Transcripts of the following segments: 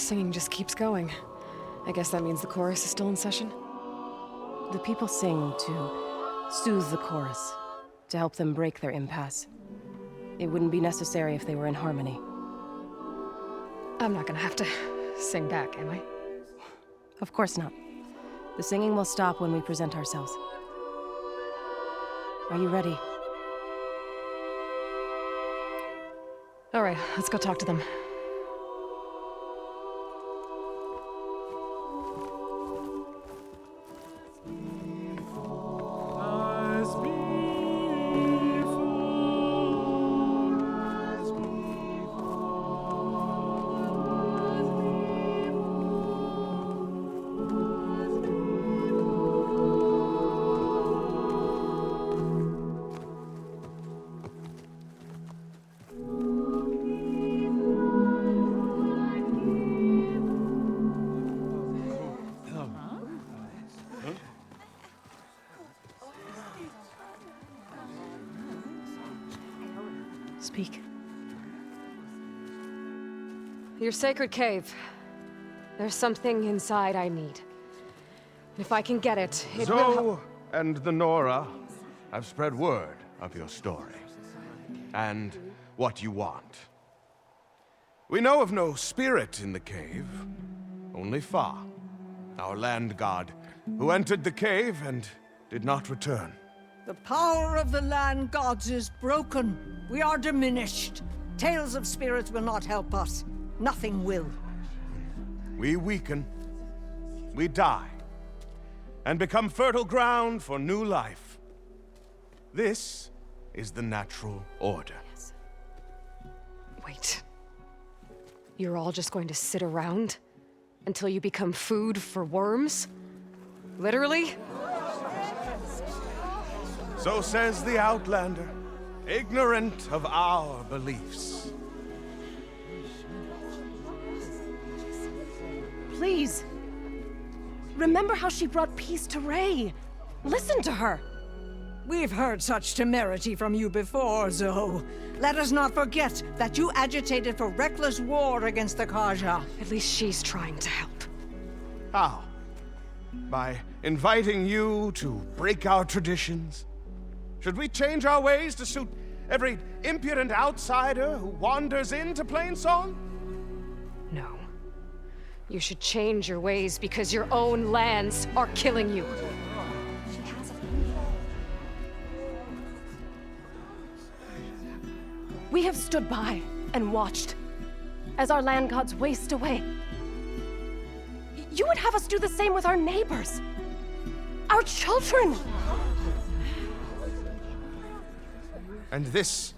singing just keeps going. I guess that means the chorus is still in session? The people sing to soothe the chorus, to help them break their impasse. It wouldn't be necessary if they were in harmony. I'm not gonna have to sing back, am I? Of course not. The singing will stop when we present ourselves. Are you ready? All right, let's go talk to them. Speak. Your sacred cave. There's something inside I need. If I can get it, it will Zoe and the Nora have spread word of your story. And what you want. We know of no spirit in the cave. Only Fa, our land god, who entered the cave and did not return. The power of the land gods is broken. We are diminished. Tales of spirits will not help us. Nothing will. We weaken. We die. And become fertile ground for new life. This is the natural order. Yes. Wait. You're all just going to sit around until you become food for worms? Literally? So says the Outlander, ignorant of our beliefs. Please. Remember how she brought peace to Ray. Listen to her. We've heard such temerity from you before, Zoe. Let us not forget that you agitated for reckless war against the GAIA. At least she's trying to help. How? By inviting you to break our traditions? Should we change our ways to suit every impudent outsider who wanders into Plainsong? No. You should change your ways because your own lands are killing you. We have stood by and watched as our land gods waste away. You would have us do the same with our neighbors, our children. And this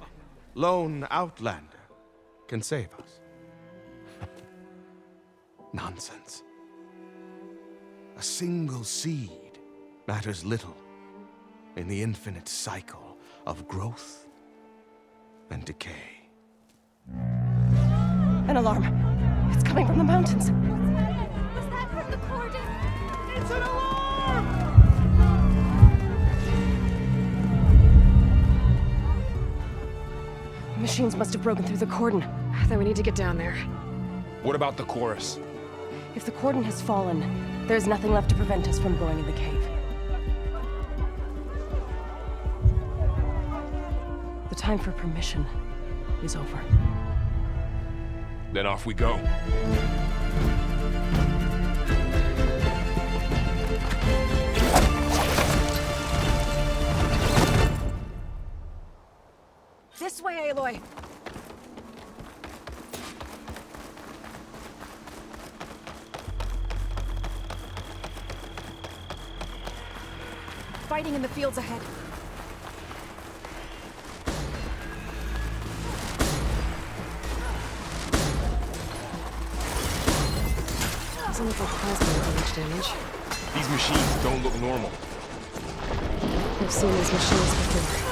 lone outlander can save us. Nonsense. A single seed matters little in the infinite cycle of growth and decay. An alarm. It's coming from the mountains. Was that from the cordon? It's an alarm! Machines must have broken through the cordon. Then we need to get down there. What about the chorus? If the cordon has fallen, there's nothing left to prevent us from going in the cave. The time for permission is over. Then off we go. This way, Aloy! Fighting in the fields ahead. Doesn't look like plasma damage damage. These machines don't look normal. I've seen these machines before.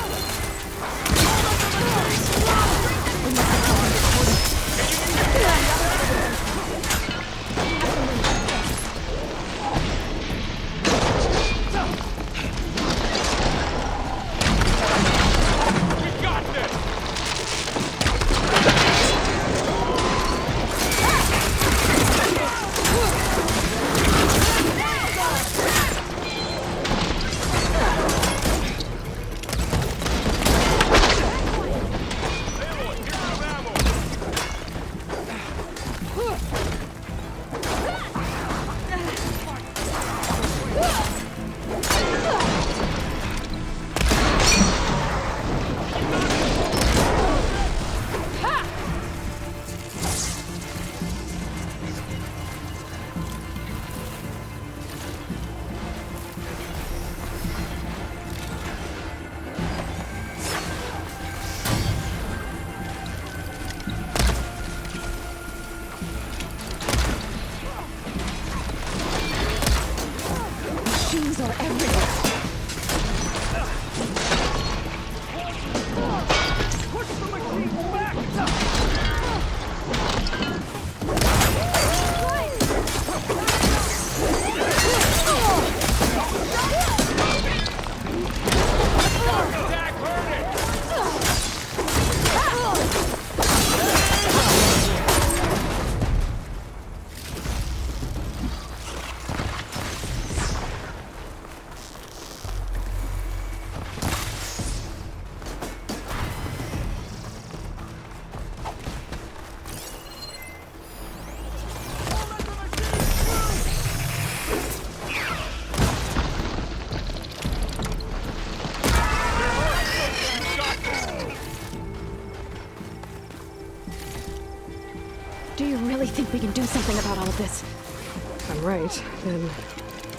Do you really think we can do something about all of this? If I'm right, then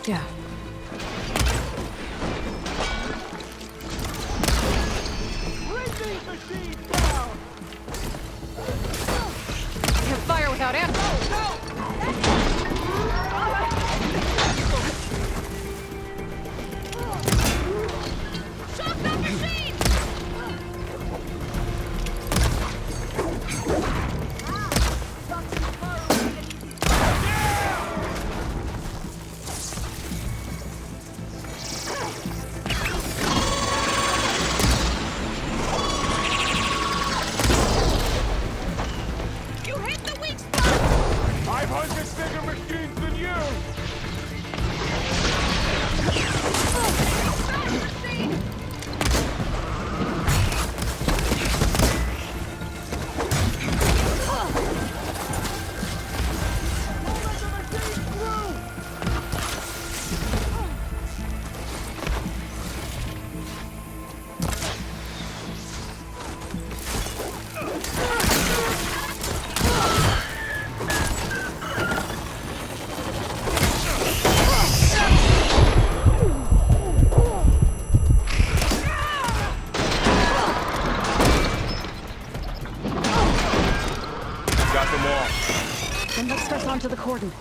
yeah. Bring these machines down! Can't fire without ammo! Shock that machine! You hit the weak spot! 500 bigger machines than you! Got them all. Then let's press onto the cordon.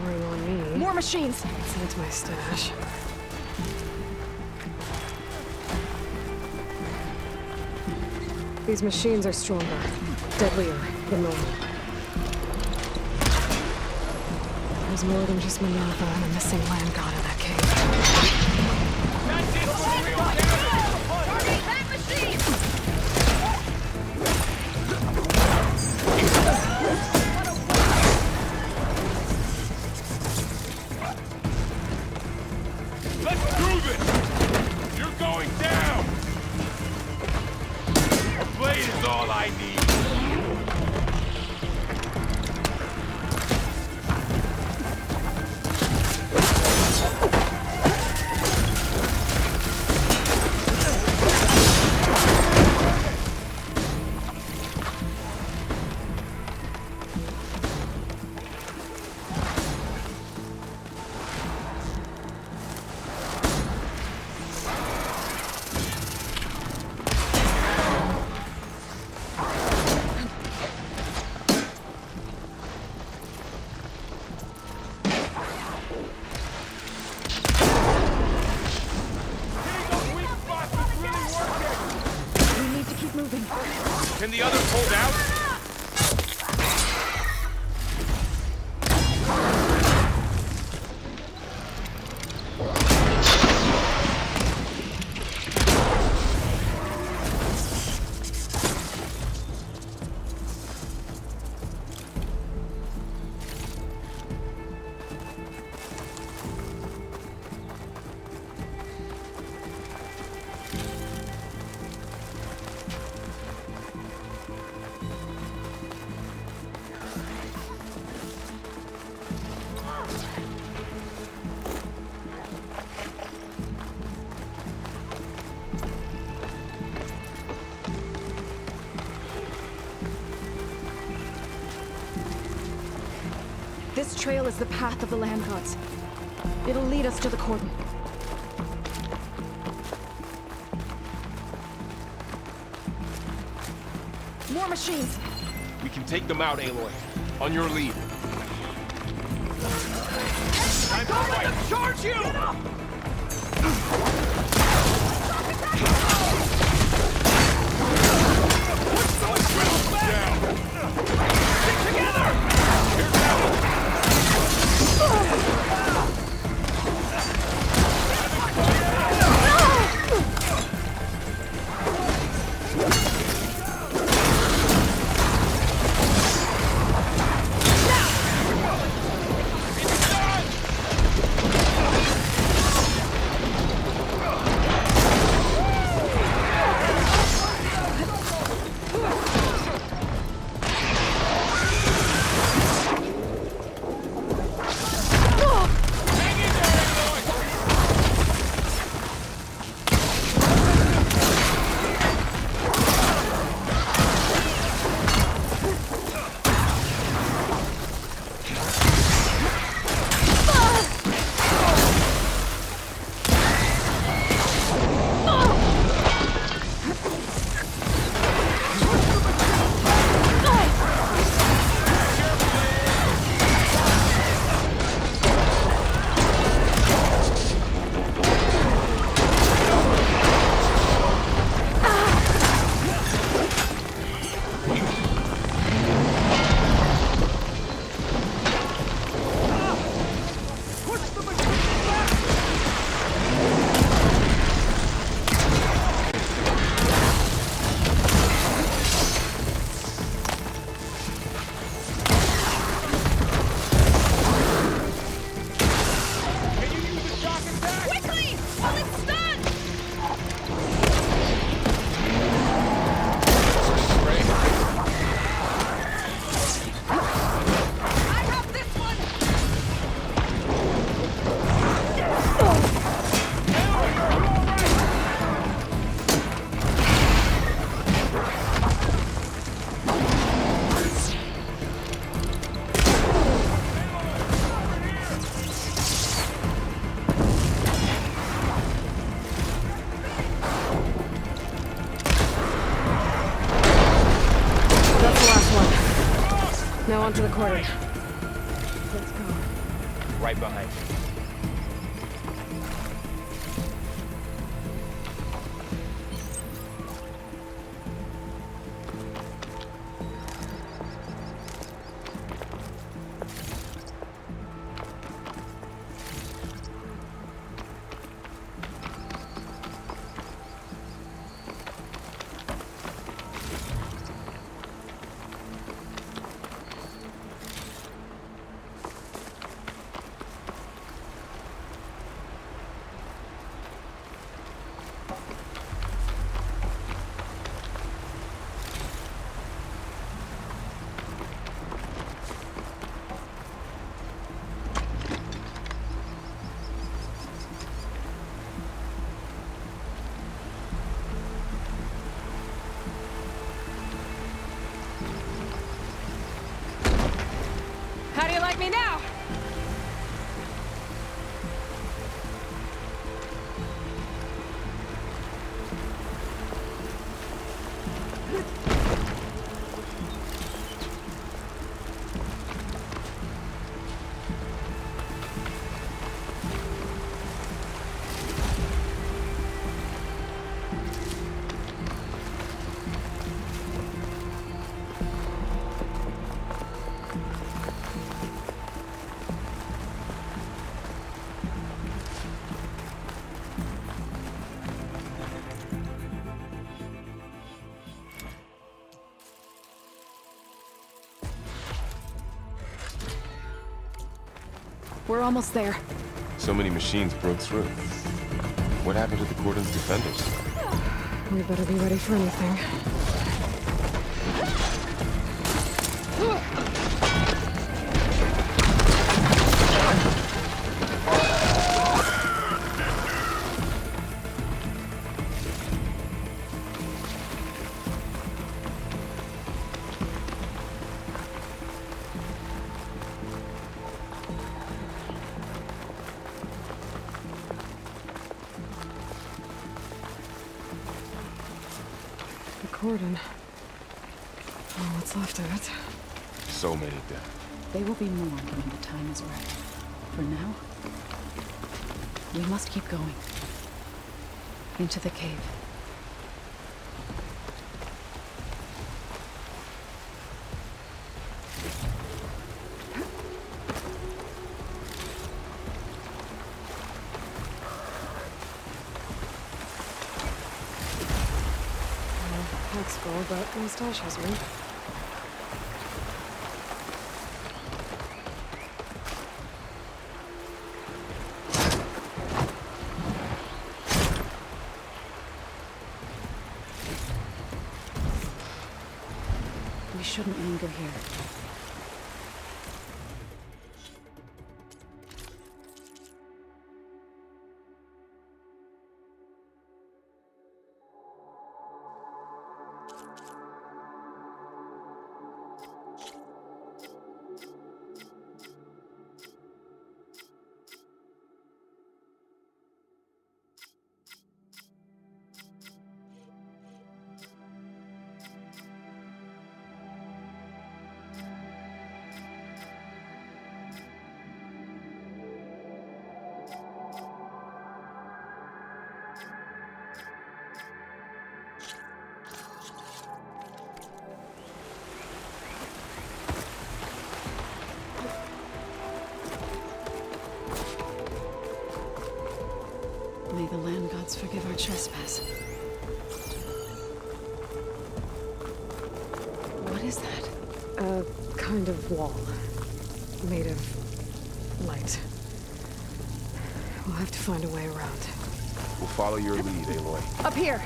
Boring on me. More machines! That's my stash. These machines are stronger, deadlier than normal. There's more than just Minerva and a missing land god in that cave. Target that machine! Let's do this! You're going down! A blade is all I need. Can the others hold out? This trail is the path of the land gods. It'll lead us to the cordon. More machines! We can take them out, Aloy. On your lead. Time to fight! Charge you! Get up! Down! Now onto the cordon. Let's go. Right behind you. How do you like me now? We're almost there. So many machines broke through. What happened to the cordon's defenders? We better be ready for anything. Cordon. Oh, what's left of it? So many dead. They will be mourned when the time is right. For now, we must keep going. Into the cave. That's cool, but mustache has me. We shouldn't linger here. May the land gods forgive our trespass. What is that? A kind of wall. Made of light. We'll have to find a way around. We'll follow your lead, Aloy. Up here!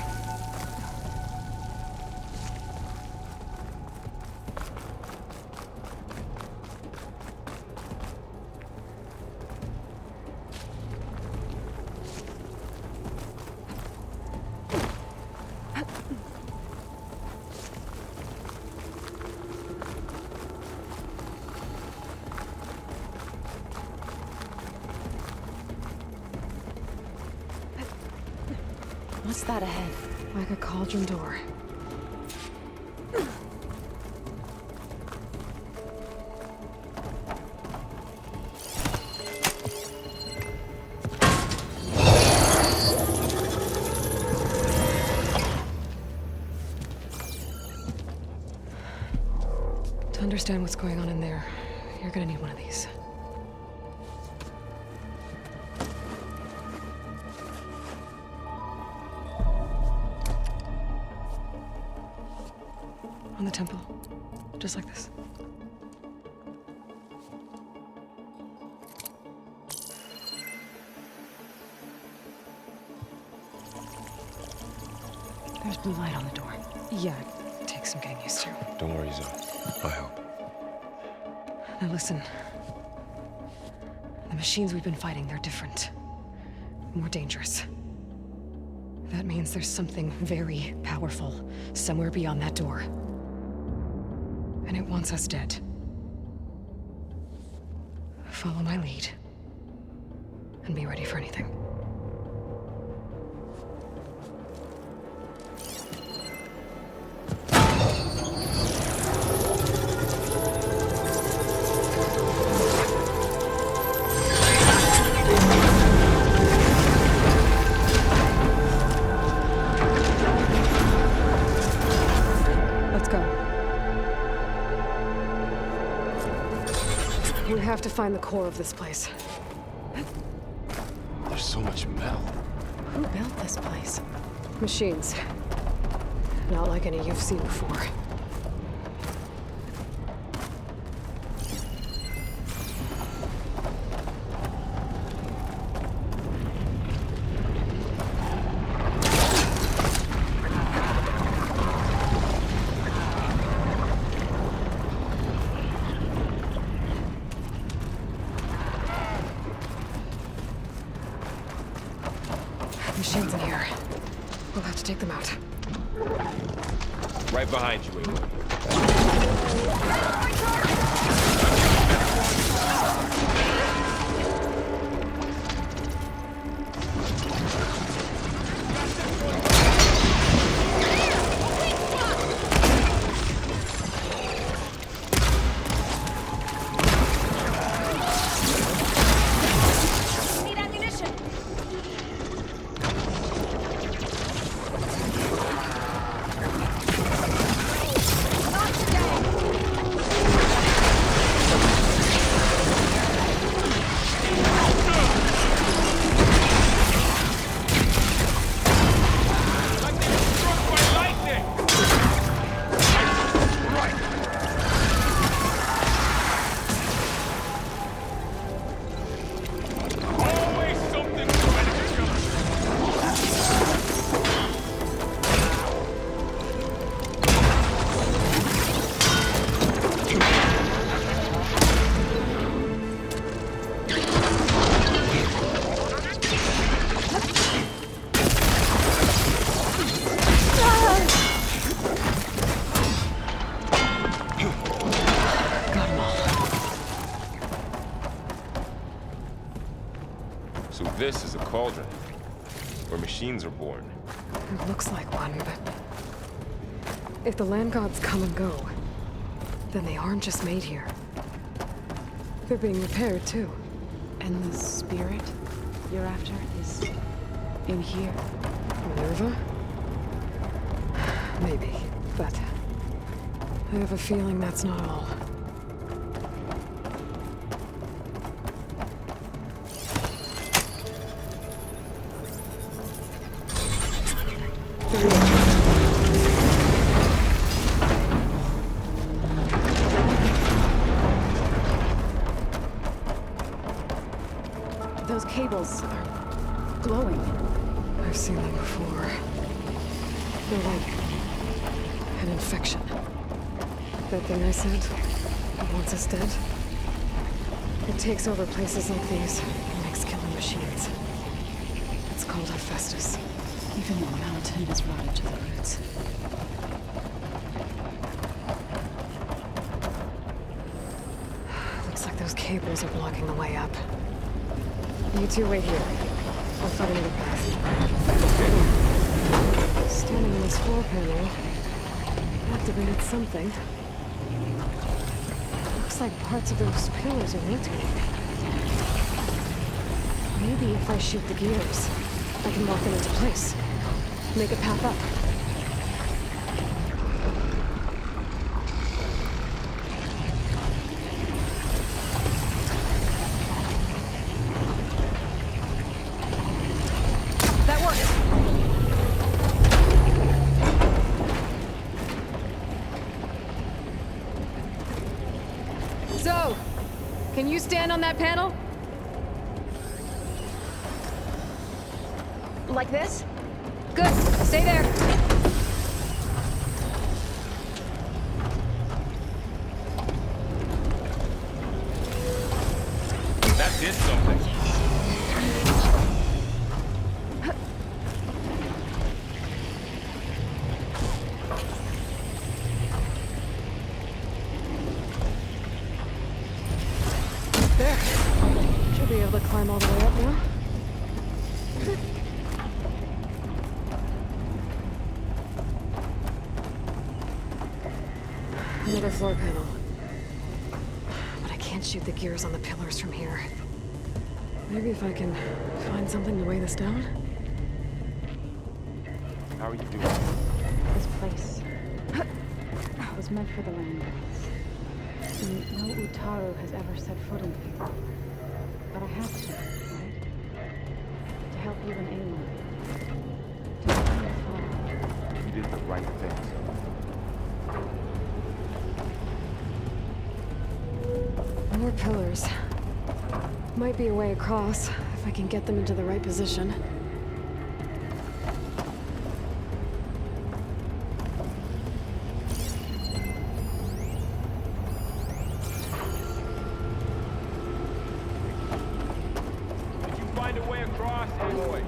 What's that ahead? Like a cauldron door. To understand what's going on in there, you're gonna need one of these. On the temple. Just like this. There's blue light on the door. Yeah, it takes some getting used to. Don't worry, Zoe. I help. Now listen. The machines we've been fighting, they're different. More dangerous. That means there's something very powerful somewhere beyond that door. And it wants us dead. Follow my lead. And be ready for anything. We have to find the core of this place. There's so much metal. Who built this place? Machines. Not like any you've seen before. Machines in here. We'll have to take them out. Right behind you, Aloy. So this is a cauldron, where machines are born. It looks like one, but... if the land gods come and go, then they aren't just made here. They're being repaired, too. And the spirit you're after is in here? Minerva? Maybe, but... I have a feeling that's not all. Those cables are glowing. I've seen them before. They're like an infection. That thing I said, it wants us dead. It takes over places like these and makes killing machines. It's called Hephaestus. Even the mountain is rotted to the roots. Looks like those cables are blocking the way up. You two wait here. I'll find another path. Standing in this floor panel activated something. Looks like parts of those pillars are rotating. Maybe if I shoot the gears, I can lock them into place. Make a path up. So, can you stand on that panel? Like this? Good. Stay there. That did something. There. Should be able to climb all the way up now. Another floor panel. But I can't shoot the gears on the pillars from here. Maybe if I can find something to weigh this down? How are you doing? This place was meant for the land gods. No Utaru has ever set foot in here. But I have to, right? To help you and Aloy. To help you fall. You did the right thing. More pillars. Might be a way across, if I can get them into the right position. Did you find a way across, Aloy?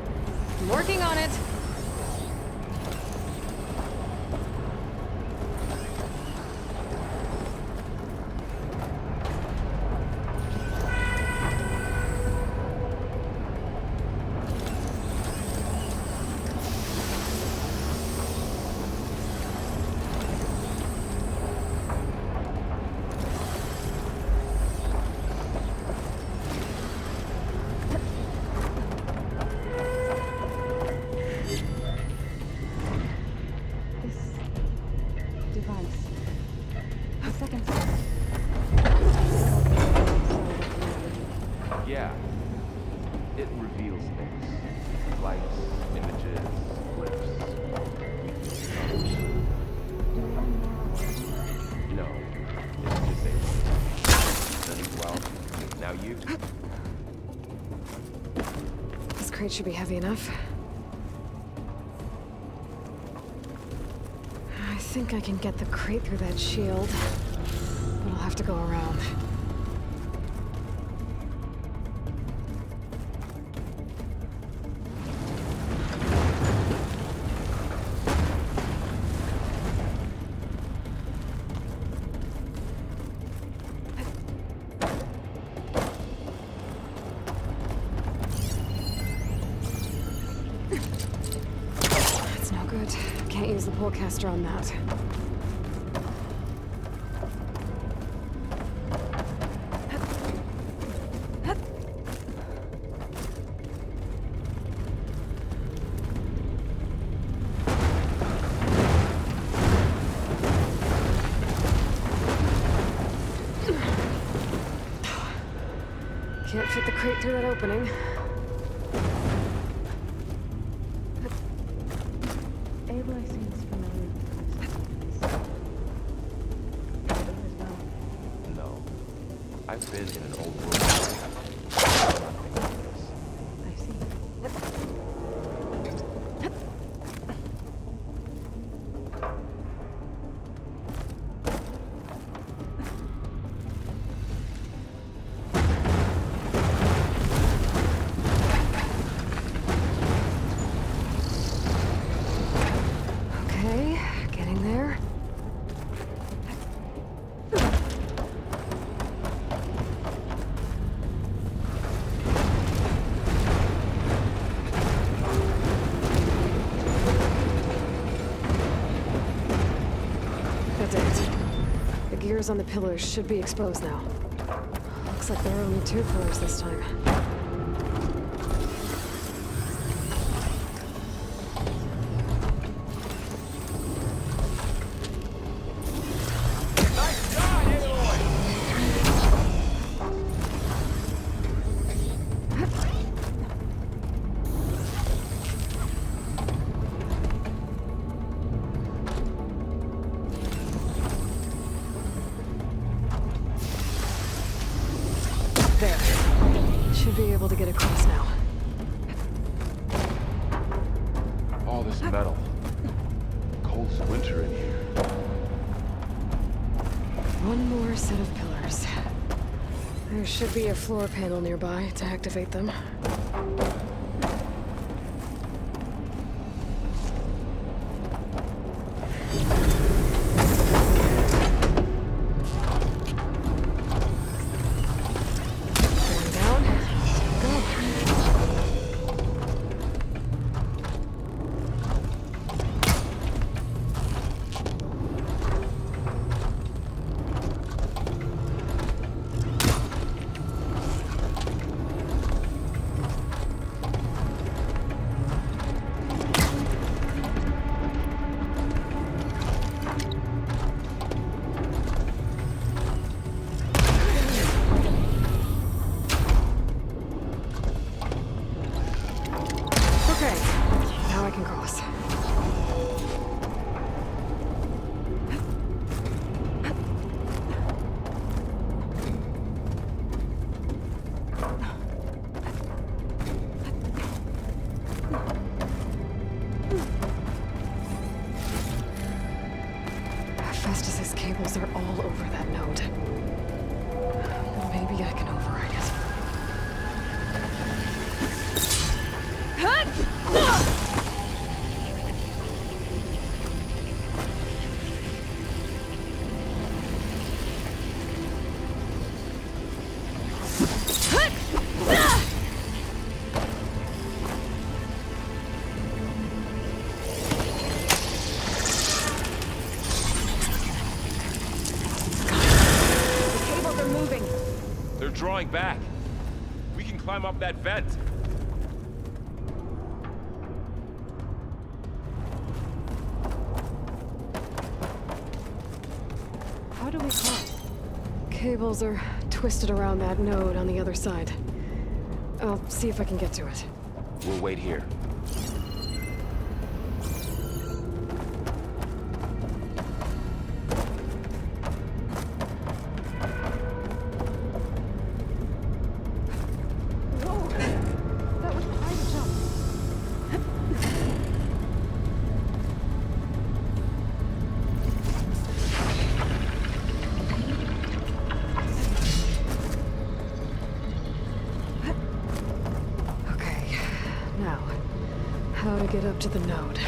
I'm working on it! Yeah. It reveals things. Lights, images, glyphs. No. It's just a... Well, now you... This crate should be heavy enough. I think I can get the crate through that shield, but I'll have to go around. That's no good. Can't use the pullcaster on that. Can't fit the crate through that opening. Aloy seems familiar with this place. As well. No. I've been in an old world. I see. Okay, getting there. That's it. The gears on the pillars should be exposed now. Looks like there are only 2 pillars this time. Nice shot, Aloy! One more set of pillars. There should be a floor panel nearby to activate them. Festus's cables are all over that node. But maybe I can override it. Drawing back. We can climb up that vent. How do we cross? Cables are twisted around that node on the other side. I'll see if I can get to it. We'll wait here. How to get up to the node.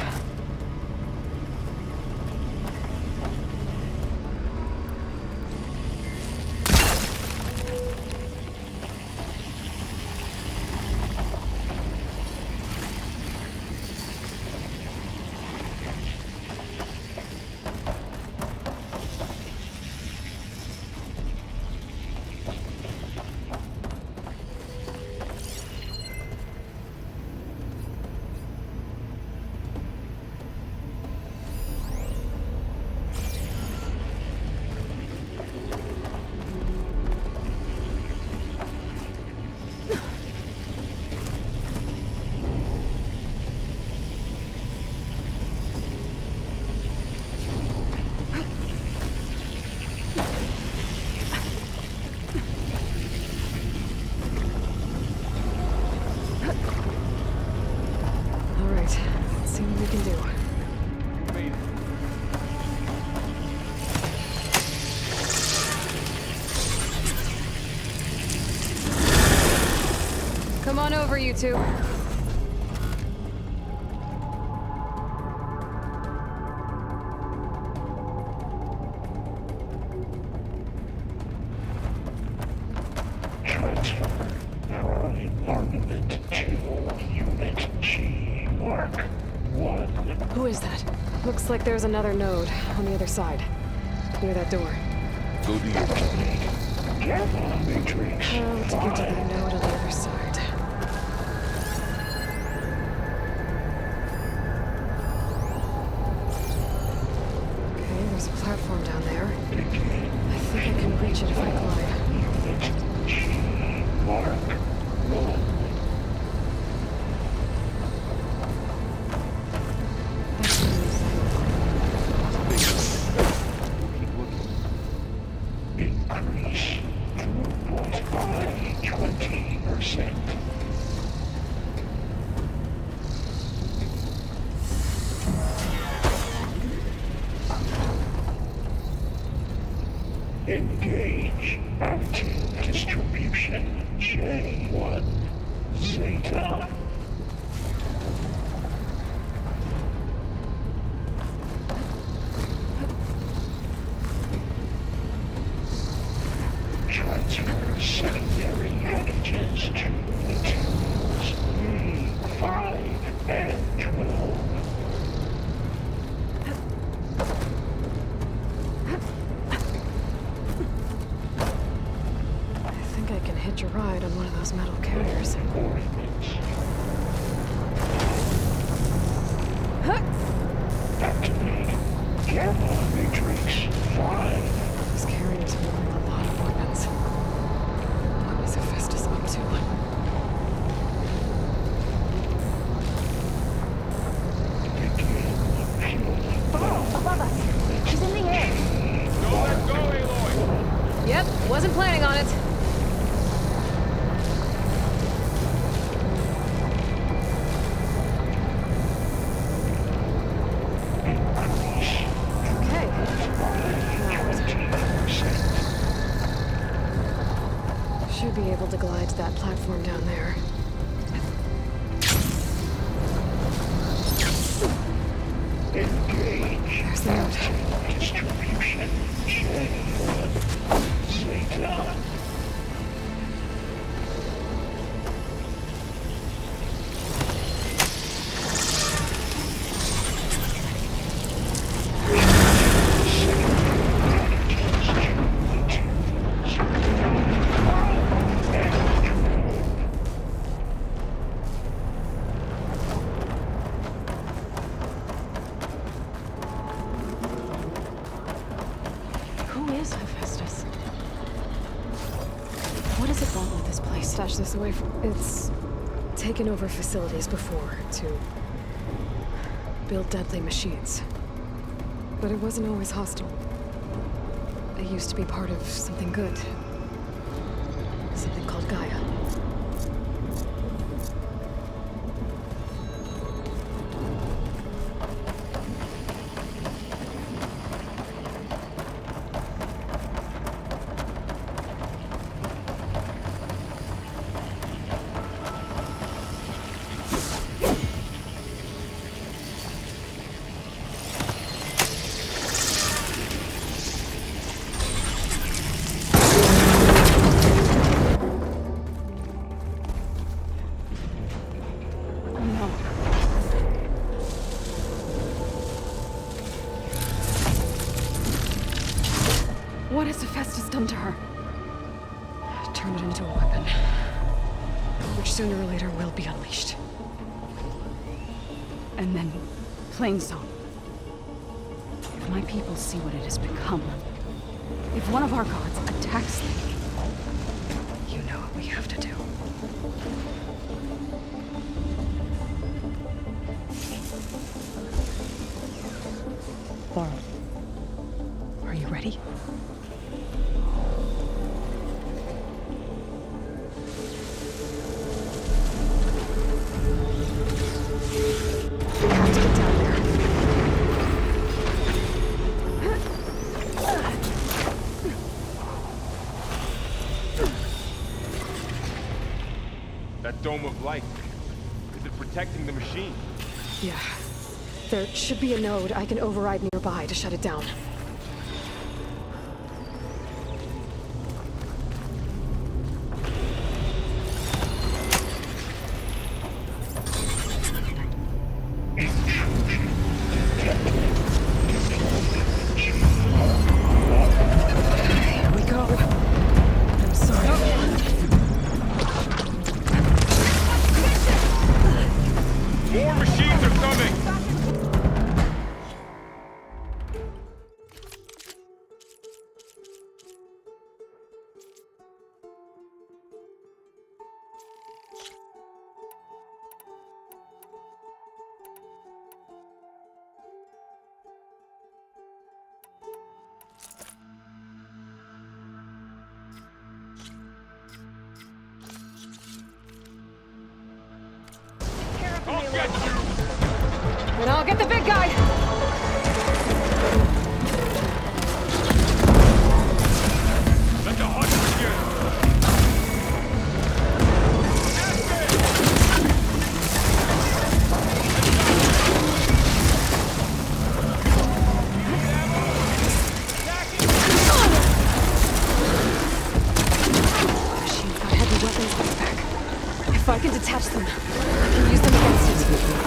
Come on over, you two. Transfer Aloy armament to Unit G. Mark 1. Who is that? Looks like there's another node on the other side. Near that door. Go do your job. Gamma Matrix. How to get to that node on the other side. Okay, there's a platform down there. I think I can reach it if I climb. Unit G. Mark 1. Increase throughput by 20%. Engage. Active distribution. J1. Zeta. Transfer secondary antigens to materials E5 and 12. I think I can hitch a ride on one of those metal carriers. Activate. Gamma Matrix 5. These carriers are holding a lot of weapons. What is Hephaestus up to? Above us. She's in the air. Don't let go, Aloy! Yep, wasn't planning on it. Okay. Should be able to glide to that platform down there. Engage. There's the note. Distribution. J1. Zeta. Who is Hephaestus? What does it want with this place? Stash this away from... It's taken over facilities before to build deadly machines. But it wasn't always hostile. It used to be part of something good. Something called GAIA. What has Hephaestus done to her? Turn it into a weapon, which sooner or later will be unleashed. And then, plain song. If my people see what it has become, if one of our gods attacks them, You know what we have to do. Laurel, are you ready? We have to get down there. That dome of light. Is it protecting the machine? Yeah. There should be a node I can override nearby to shut it down. Here we go. I'm sorry. More machines are coming! I'll get you! And I'll get the big guy! detach them. I can use them against it.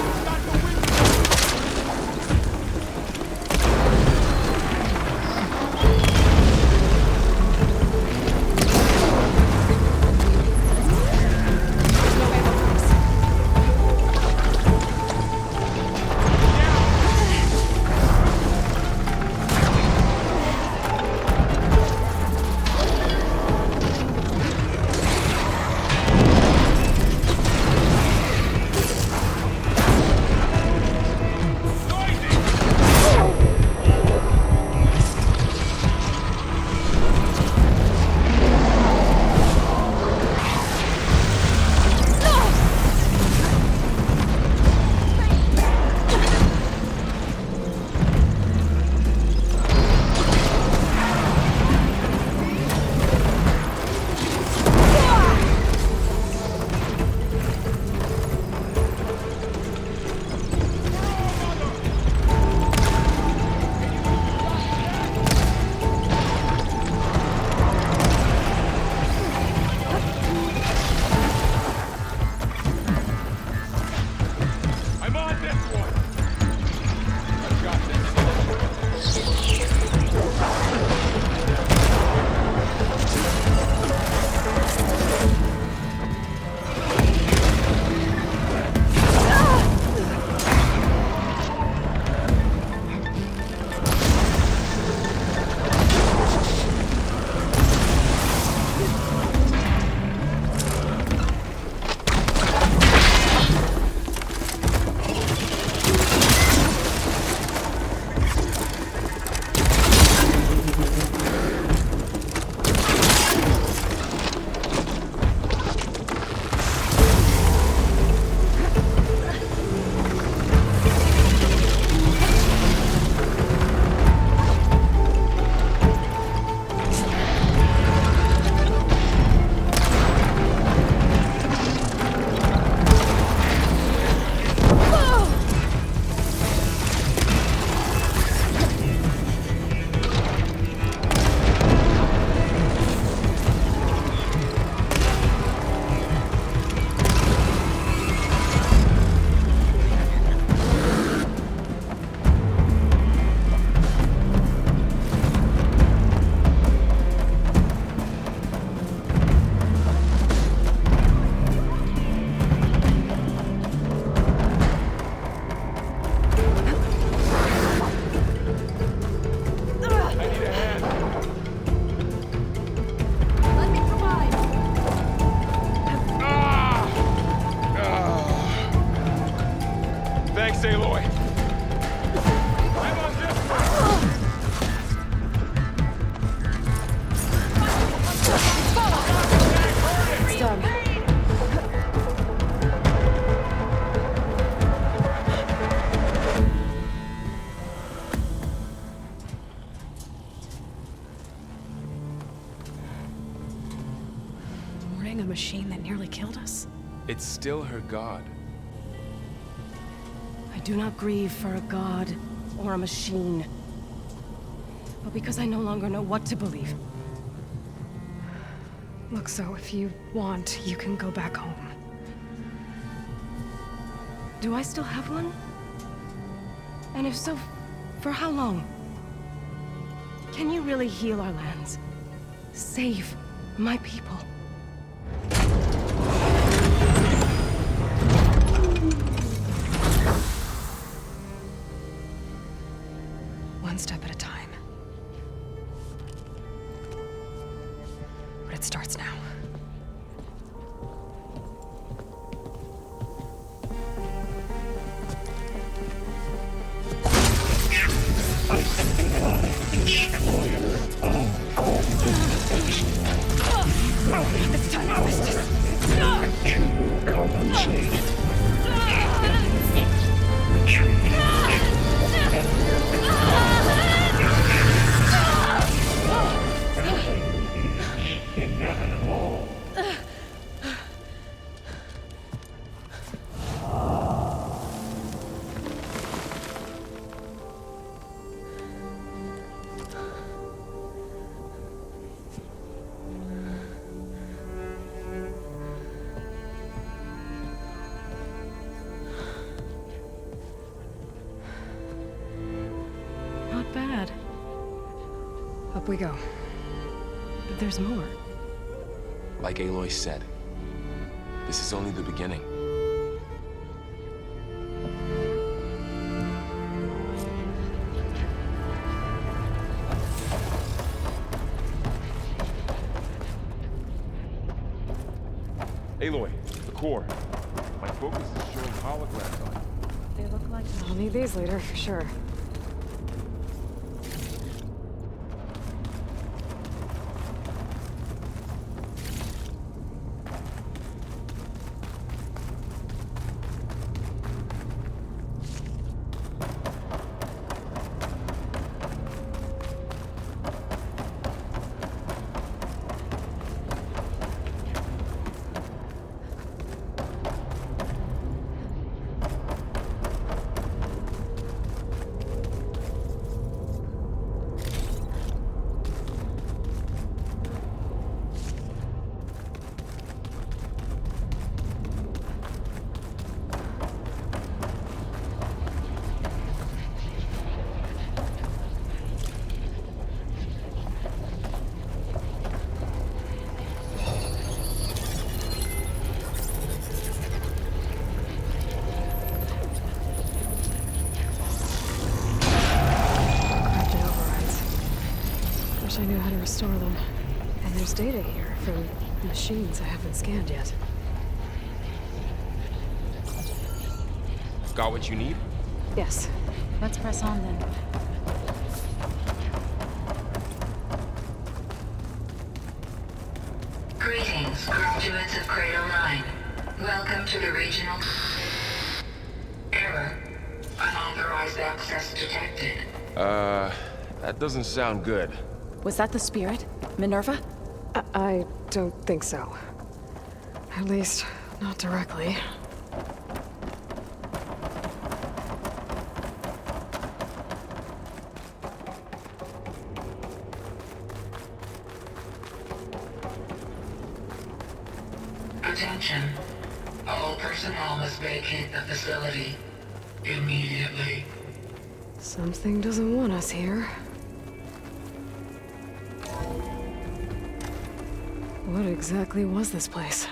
Thanks, Aloy. I'm on this one. It's done. Mourning a machine that nearly killed us? It's still her god. I do not grieve for a god or a machine, but because I no longer know what to believe. Look, so if you want, you can go back home. Do I still have one? And if so, for how long? Can you really heal our lands? Save my people? One step at a time. But it starts now. It's time to rest us. To compensate. Retreat. Up we go. But there's more. Like Aloy said, this is only the beginning. Aloy, the core. My focus is showing holograms on it. They look like... I'll need these later, for sure. I knew how to restore them. And there's data here from machines I haven't scanned yet. Got what you need? Yes. Let's press on then. Greetings, graduates of Cradle 9. Welcome to the regional... Error. Unauthorized access detected. That doesn't sound good. Was that the spirit? Minerva? I don't think so. At least, not directly. Attention. All personnel must vacate the facility immediately. Something doesn't want us here. What exactly was this place?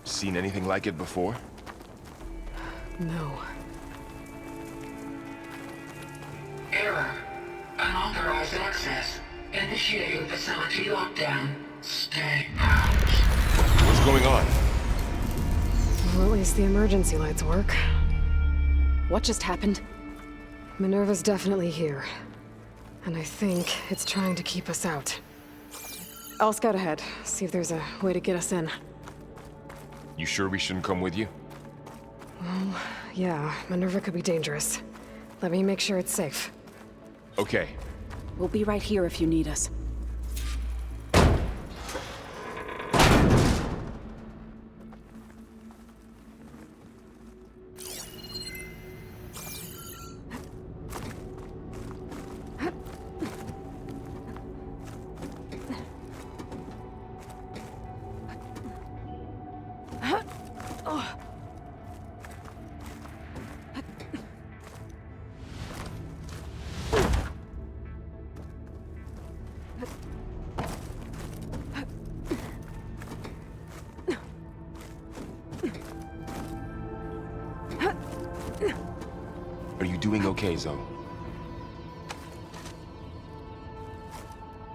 Seen anything like it before? No. Error. Unauthorized access. Initiating facility lockdown. Stay out. What's going on? Well, at least the emergency lights work. What just happened? Minerva's definitely here. And I think it's trying to keep us out. I'll scout ahead, see if there's a way to get us in. You sure we shouldn't come with you? Well, yeah, Minerva could be dangerous. Let me make sure it's safe. Okay. We'll be right here if you need us. Are you doing okay, Zoe?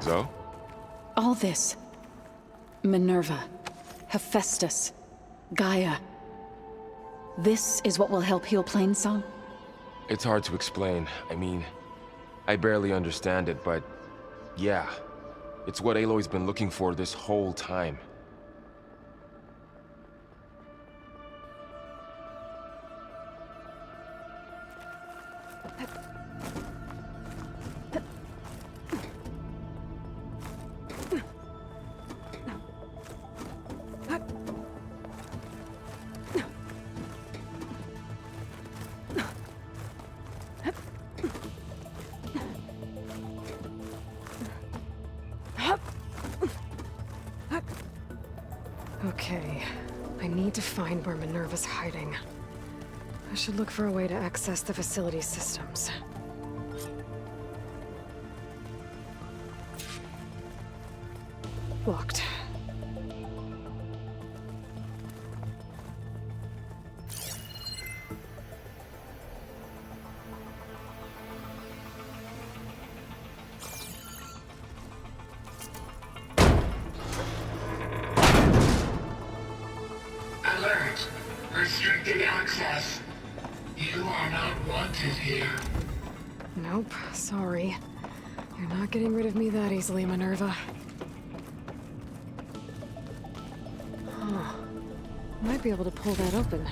Zoe? All this. Minerva. Hephaestus. Gaia. This is what will help heal Plainsong? It's hard to explain. I mean, I barely understand it, but yeah. It's what Aloy's been looking for this whole time. Okay, I need to find where Minerva's hiding. I should look for a way to access the facility systems. Locked. Alert! Restricted access. You are not wanted here. Nope, sorry. You're not getting rid of me that easily, Minerva. Huh. Might be able to pull that open.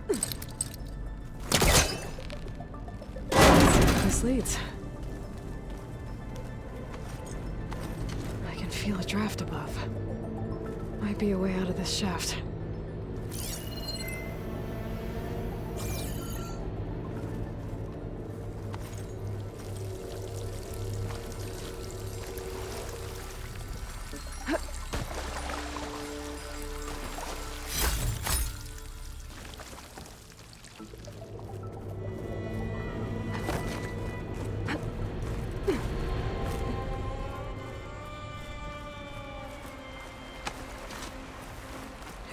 Let's see where this leads. I can feel a draft above. Might be a way out of this shaft.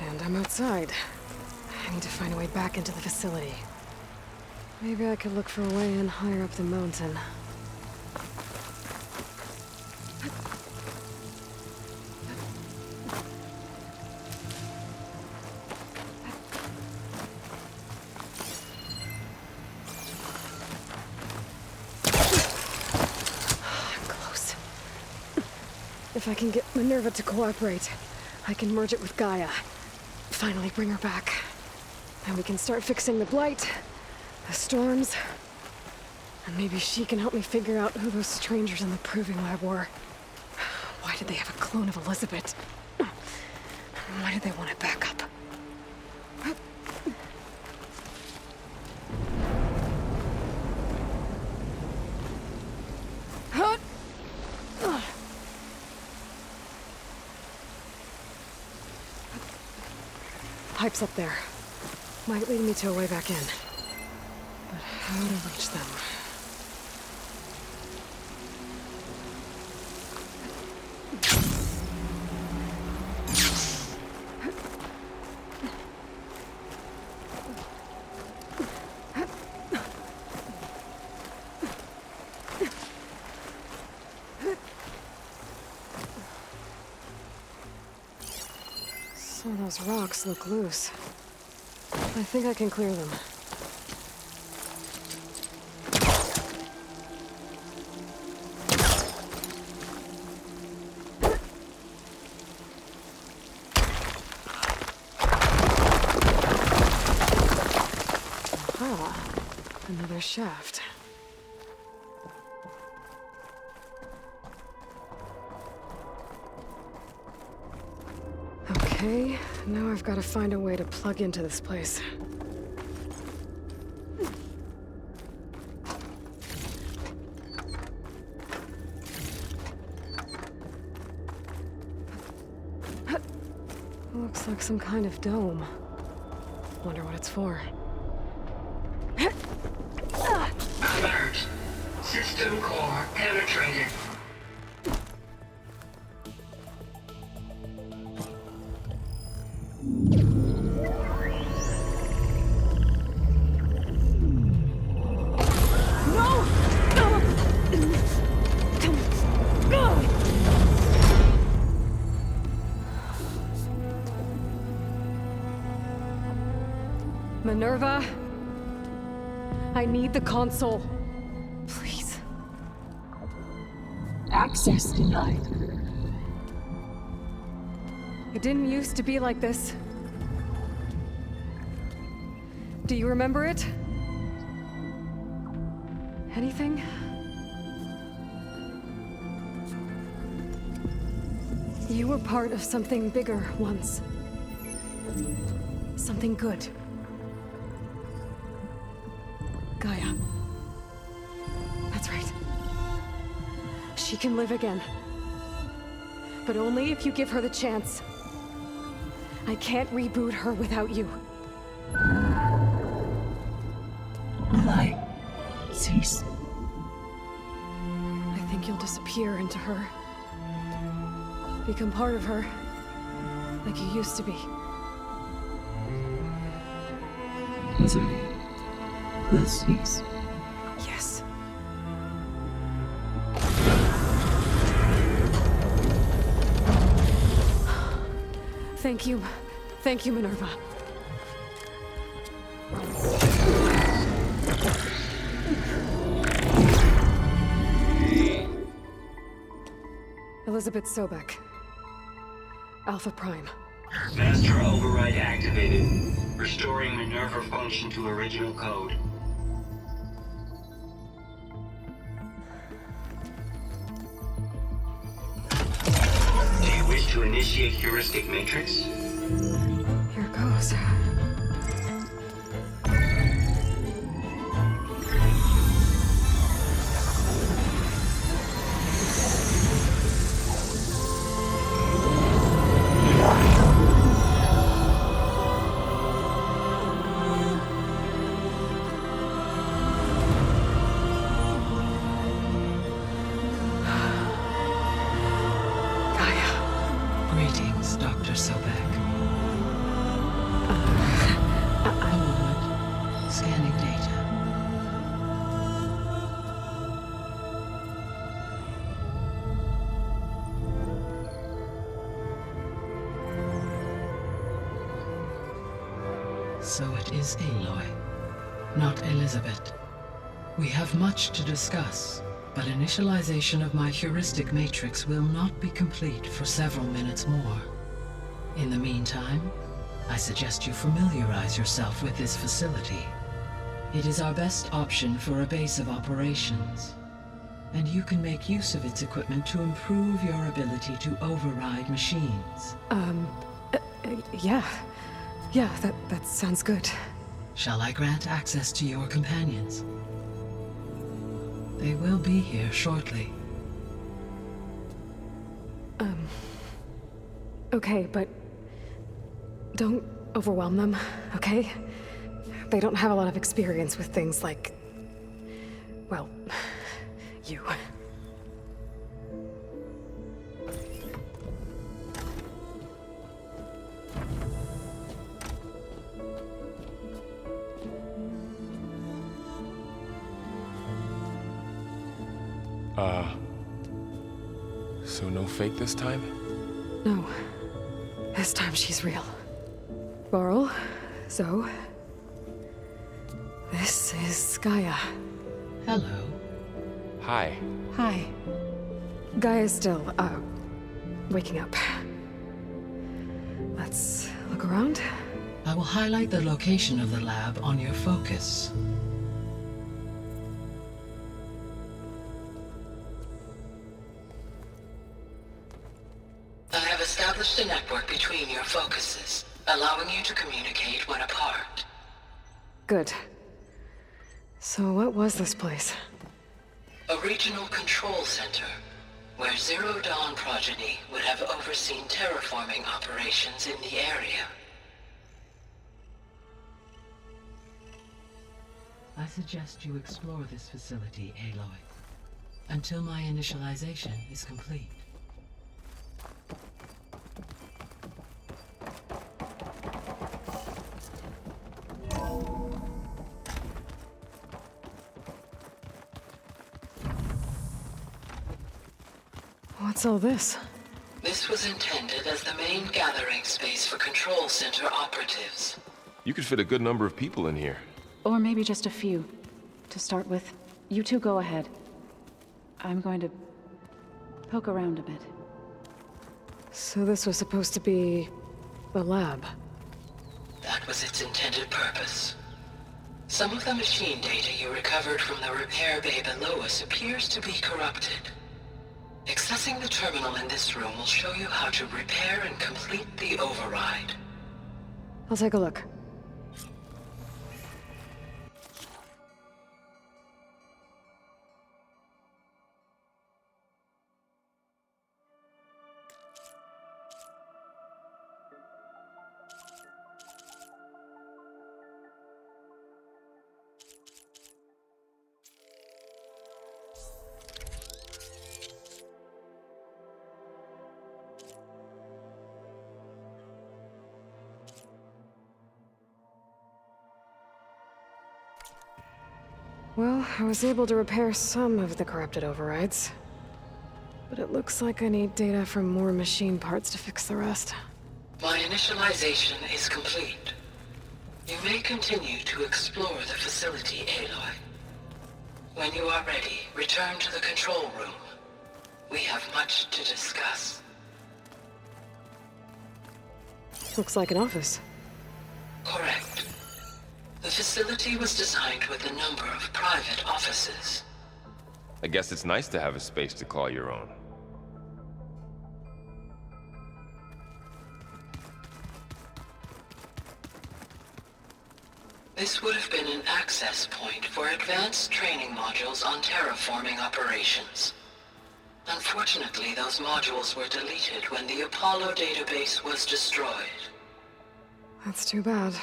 And I'm outside. I need to find a way back into the facility. Maybe I could look for a way in higher up the mountain. Close. If I can get Minerva to cooperate, I can merge it with GAIA. Finally bring her back. And we can start fixing the blight, the storms, and maybe she can help me figure out who those strangers in the proving lab were. Why did they have a clone of Elizabeth? Why did they want it back up? Pipes up there. Might lead me to a way back in. But how to reach them? Some of those rocks look loose. I think I can clear them. Aha, another shaft. Okay, now I've got to find a way to plug into this place. Looks like some kind of dome. Wonder what it's for. Alert! System core penetrated. Minerva, I need the console. Please. Access denied. It didn't used to be like this. Do you remember it? Anything? You were part of something bigger once. Something good. GAIA. That's right. She can live again. But only if you give her the chance. I can't reboot her without you. Aloy, cease. I think think you'll disappear into her. Become part of her, like you used to be. Misery. This is. Yes. Thank you. Thank you, Minerva. Elizabeth Sobek. Alpha Prime. Master override activated. Restoring Minerva function to original code. Do you wish to initiate heuristic matrix? Here goes. Greetings, Dr. Sobek. A moment. Scanning data. So it is Aloy, not Elizabeth. We have much to discuss, but initialization of my heuristic matrix will not be complete for several minutes more. In the meantime, I suggest you familiarize yourself with this facility. It is our best option for a base of operations, and you can make use of its equipment to improve your ability to override machines. Yeah. Yeah, that sounds good. Shall I grant access to your companions? They will be here shortly. Okay, but don't overwhelm them, okay? They don't have a lot of experience with things like, well, you. So no fake this time? No. This time she's real. Laurel, Zoe. This is GAIA. Hello. Hi. Hi. GAIA's still, waking up. Let's look around. I will highlight the location of the lab on your focus. I have established a network between your focuses, allowing you to communicate when apart. Good. So what was this place? A regional control center, where Zero Dawn progeny would have overseen terraforming operations in the area. I suggest you explore this facility, Aloy, until my initialization is complete. What's all this? This was intended as the main gathering space for control center operatives. You could fit a good number of people in here. Or maybe just a few. To start with, you two go ahead. I'm going to poke around a bit. So this was supposed to be the lab. That was its intended purpose. Some of the machine data you recovered from the repair bay below us appears to be corrupted. Accessing the terminal in this room will show you how to repair and complete the override. I'll take a look. Well, I was able to repair some of the corrupted overrides. But it looks like I need data from more machine parts to fix the rest. My initialization is complete. You may continue to explore the facility, Aloy. When you are ready, return to the control room. We have much to discuss. Looks like an office. Correct. The facility was designed with a number of private offices. I guess it's nice to have a space to call your own. This would have been an access point for advanced training modules on terraforming operations. Unfortunately, those modules were deleted when the Apollo database was destroyed. That's too bad.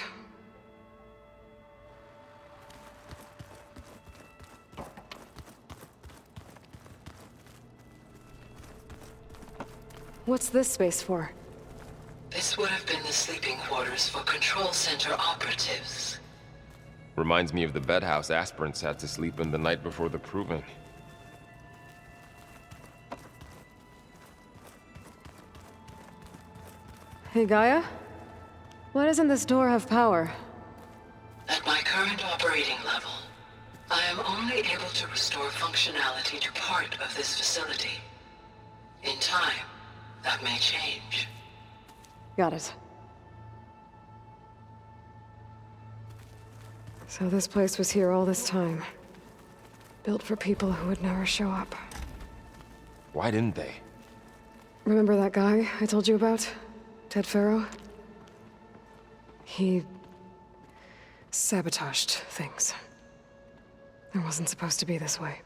What's this space for? This would have been the sleeping quarters for Control Center operatives. Reminds me of the bedhouse aspirants had to sleep in the night before the proving. Hey, Gaia? Why doesn't this door have power? At my current operating level, I am only able to restore functionality to part of this facility. In time, that may change. Got it. So this place was here all this time. Built for people who would never show up. Why didn't they? Remember that guy I told you about? Ted Farrow? He sabotaged things. It wasn't supposed to be this way.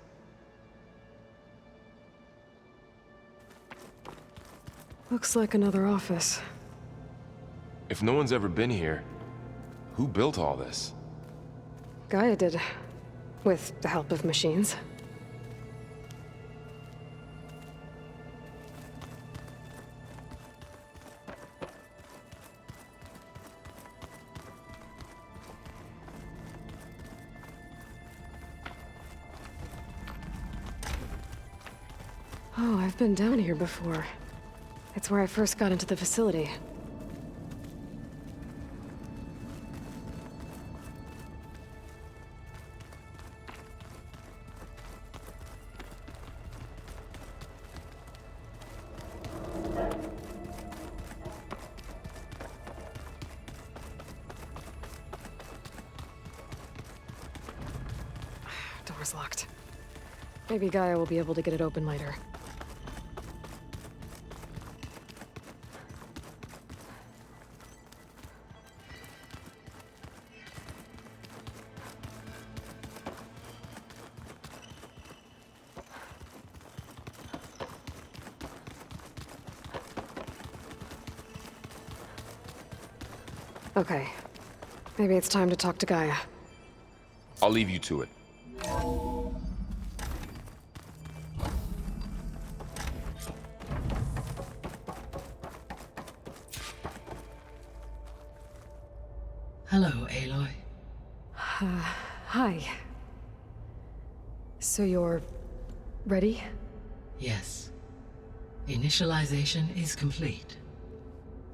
Looks like another office. If no one's ever been here, who built all this? Gaia did. With the help of machines. Oh, I've been down here before. It's where I first got into the facility. Door's locked. Maybe Gaia will be able to get it open later. Okay. Maybe it's time to talk to Gaia. I'll leave you to it. Hello, Aloy. Hi. So you're ready? Yes. Initialization is complete.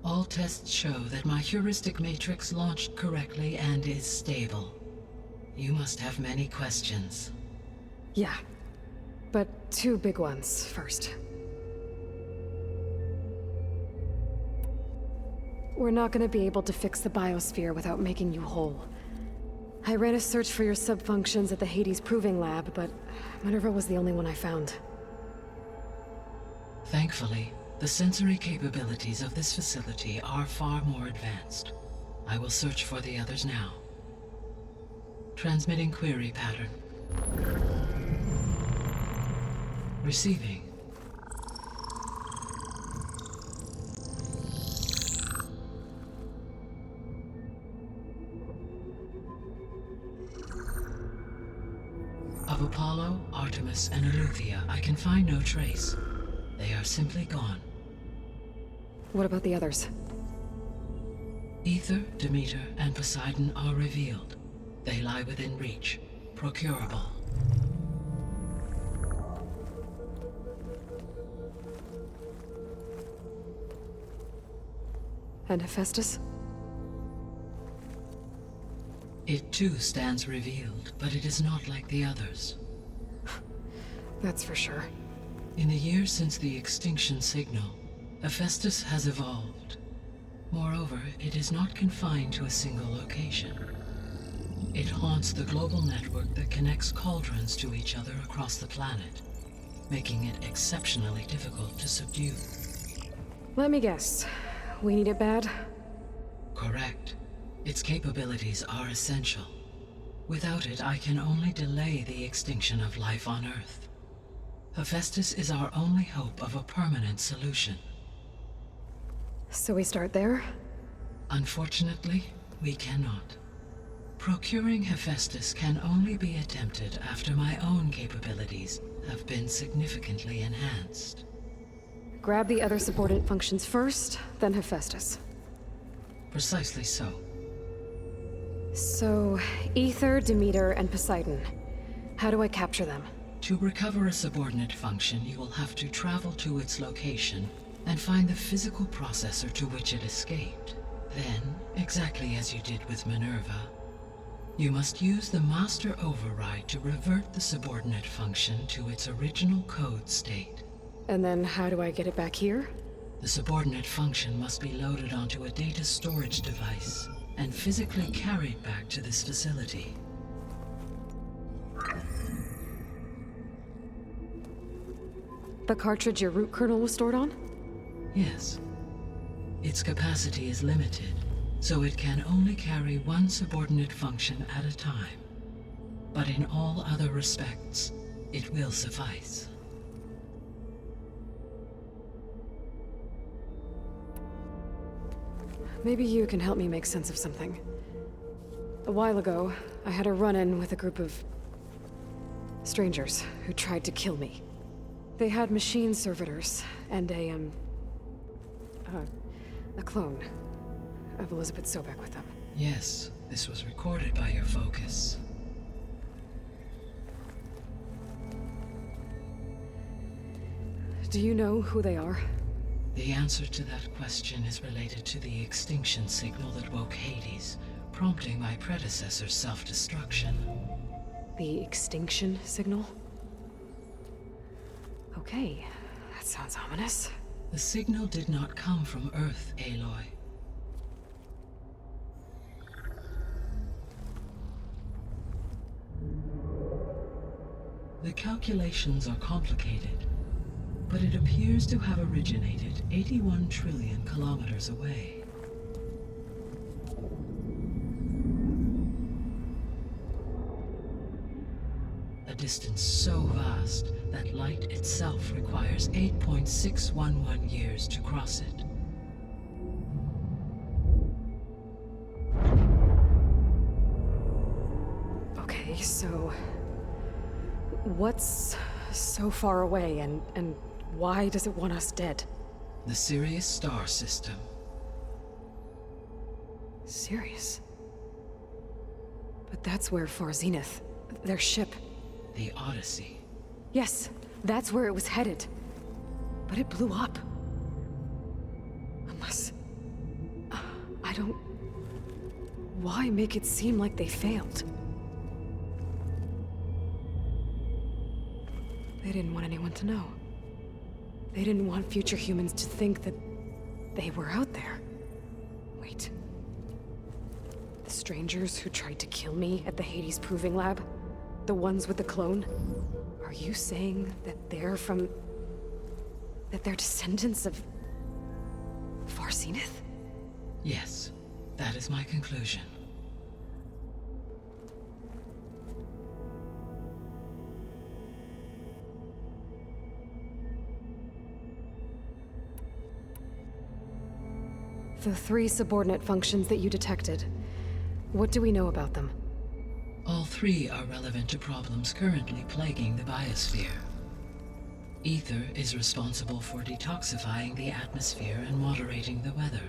All tests show that my heuristic matrix launched correctly and is stable. You must have many questions. Yeah. But two big ones first. We're not gonna be able to fix the biosphere without making you whole. I ran a search for your subfunctions at the Hades Proving Lab, but Minerva was the only one I found. Thankfully, the sensory capabilities of this facility are far more advanced. I will search for the others now. Transmitting query pattern. Receiving. Of Apollo, Artemis, and Eleuthia, I can find no trace. They are simply gone. What about the others? Ether, Demeter, and Poseidon are revealed. They lie within reach. procurable. And Hephaestus? It too stands revealed, but it is not like the others. That's for sure. In the years since the extinction signal, Hephaestus has evolved. Moreover, it is not confined to a single location. It haunts the global network that connects cauldrons to each other across the planet, making it exceptionally difficult to subdue. Let me guess. We need it bad? Correct. Its capabilities are essential. Without it, I can only delay the extinction of life on Earth. Hephaestus is our only hope of a permanent solution. So we start there? Unfortunately, we cannot. Procuring Hephaestus can only be attempted after my own capabilities have been significantly enhanced. Grab the other subordinate functions first, then Hephaestus. Precisely so. So, Ether, Demeter, and Poseidon. How do I capture them? To recover a subordinate function, you will have to travel to its location and find the physical processor to which it escaped. Then, exactly as you did with Minerva, you must use the master override to revert the subordinate function to its original code state. And then how do I get it back here? The subordinate function must be loaded onto a data storage device and physically carried back to this facility. The cartridge your root kernel was stored on? Yes. Its capacity is limited, so it can only carry one subordinate function at a time. But in all other respects, it will suffice. Maybe you can help me make sense of something. A while ago, I had a run-in with a group of strangers who tried to kill me. They had machine servitors and a clone of Elizabeth Sobek with them. Yes, this was recorded by your focus. Do you know who they are? The answer to that question is related to the extinction signal that woke Hades, prompting my predecessor's self-destruction. The extinction signal? Okay, that sounds ominous. The signal did not come from Earth, Aloy. The calculations are complicated, but it appears to have originated 81 trillion kilometers away. A distance so vast that light itself requires 8.611 years to cross it. Okay, so what's so far away and why does it want us dead? The Sirius star system. Sirius? But that's where Far Zenith, their ship. The Odyssey. Yes, that's where it was headed. But it blew up. Unless... I don't... Why make it seem like they failed? They didn't want anyone to know. They didn't want future humans to think that they were out there. Wait. The strangers who tried to kill me at the Hades Proving Lab? The ones with the clone? Are you saying that they're from... that they're descendants of... Far Zenith? Yes, that is my conclusion. The 3 subordinate functions that you detected. What do we know about them? All 3 are relevant to problems currently plaguing the biosphere. Ether is responsible for detoxifying the atmosphere and moderating the weather.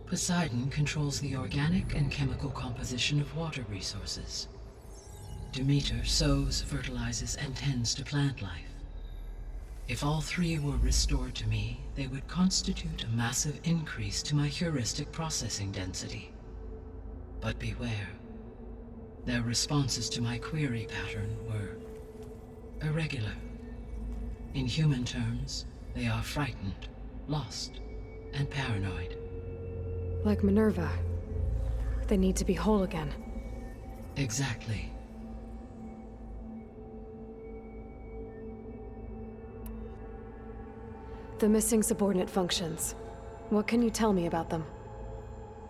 Poseidon controls the organic and chemical composition of water resources. Demeter sows, fertilizes, and tends to plant life. If all three were restored to me, they would constitute a massive increase to my heuristic processing density. But beware. Their responses to my query pattern were irregular. In human terms, they are frightened, lost, and paranoid. Like Minerva. They need to be whole again. Exactly. The missing subordinate functions. What can you tell me about them?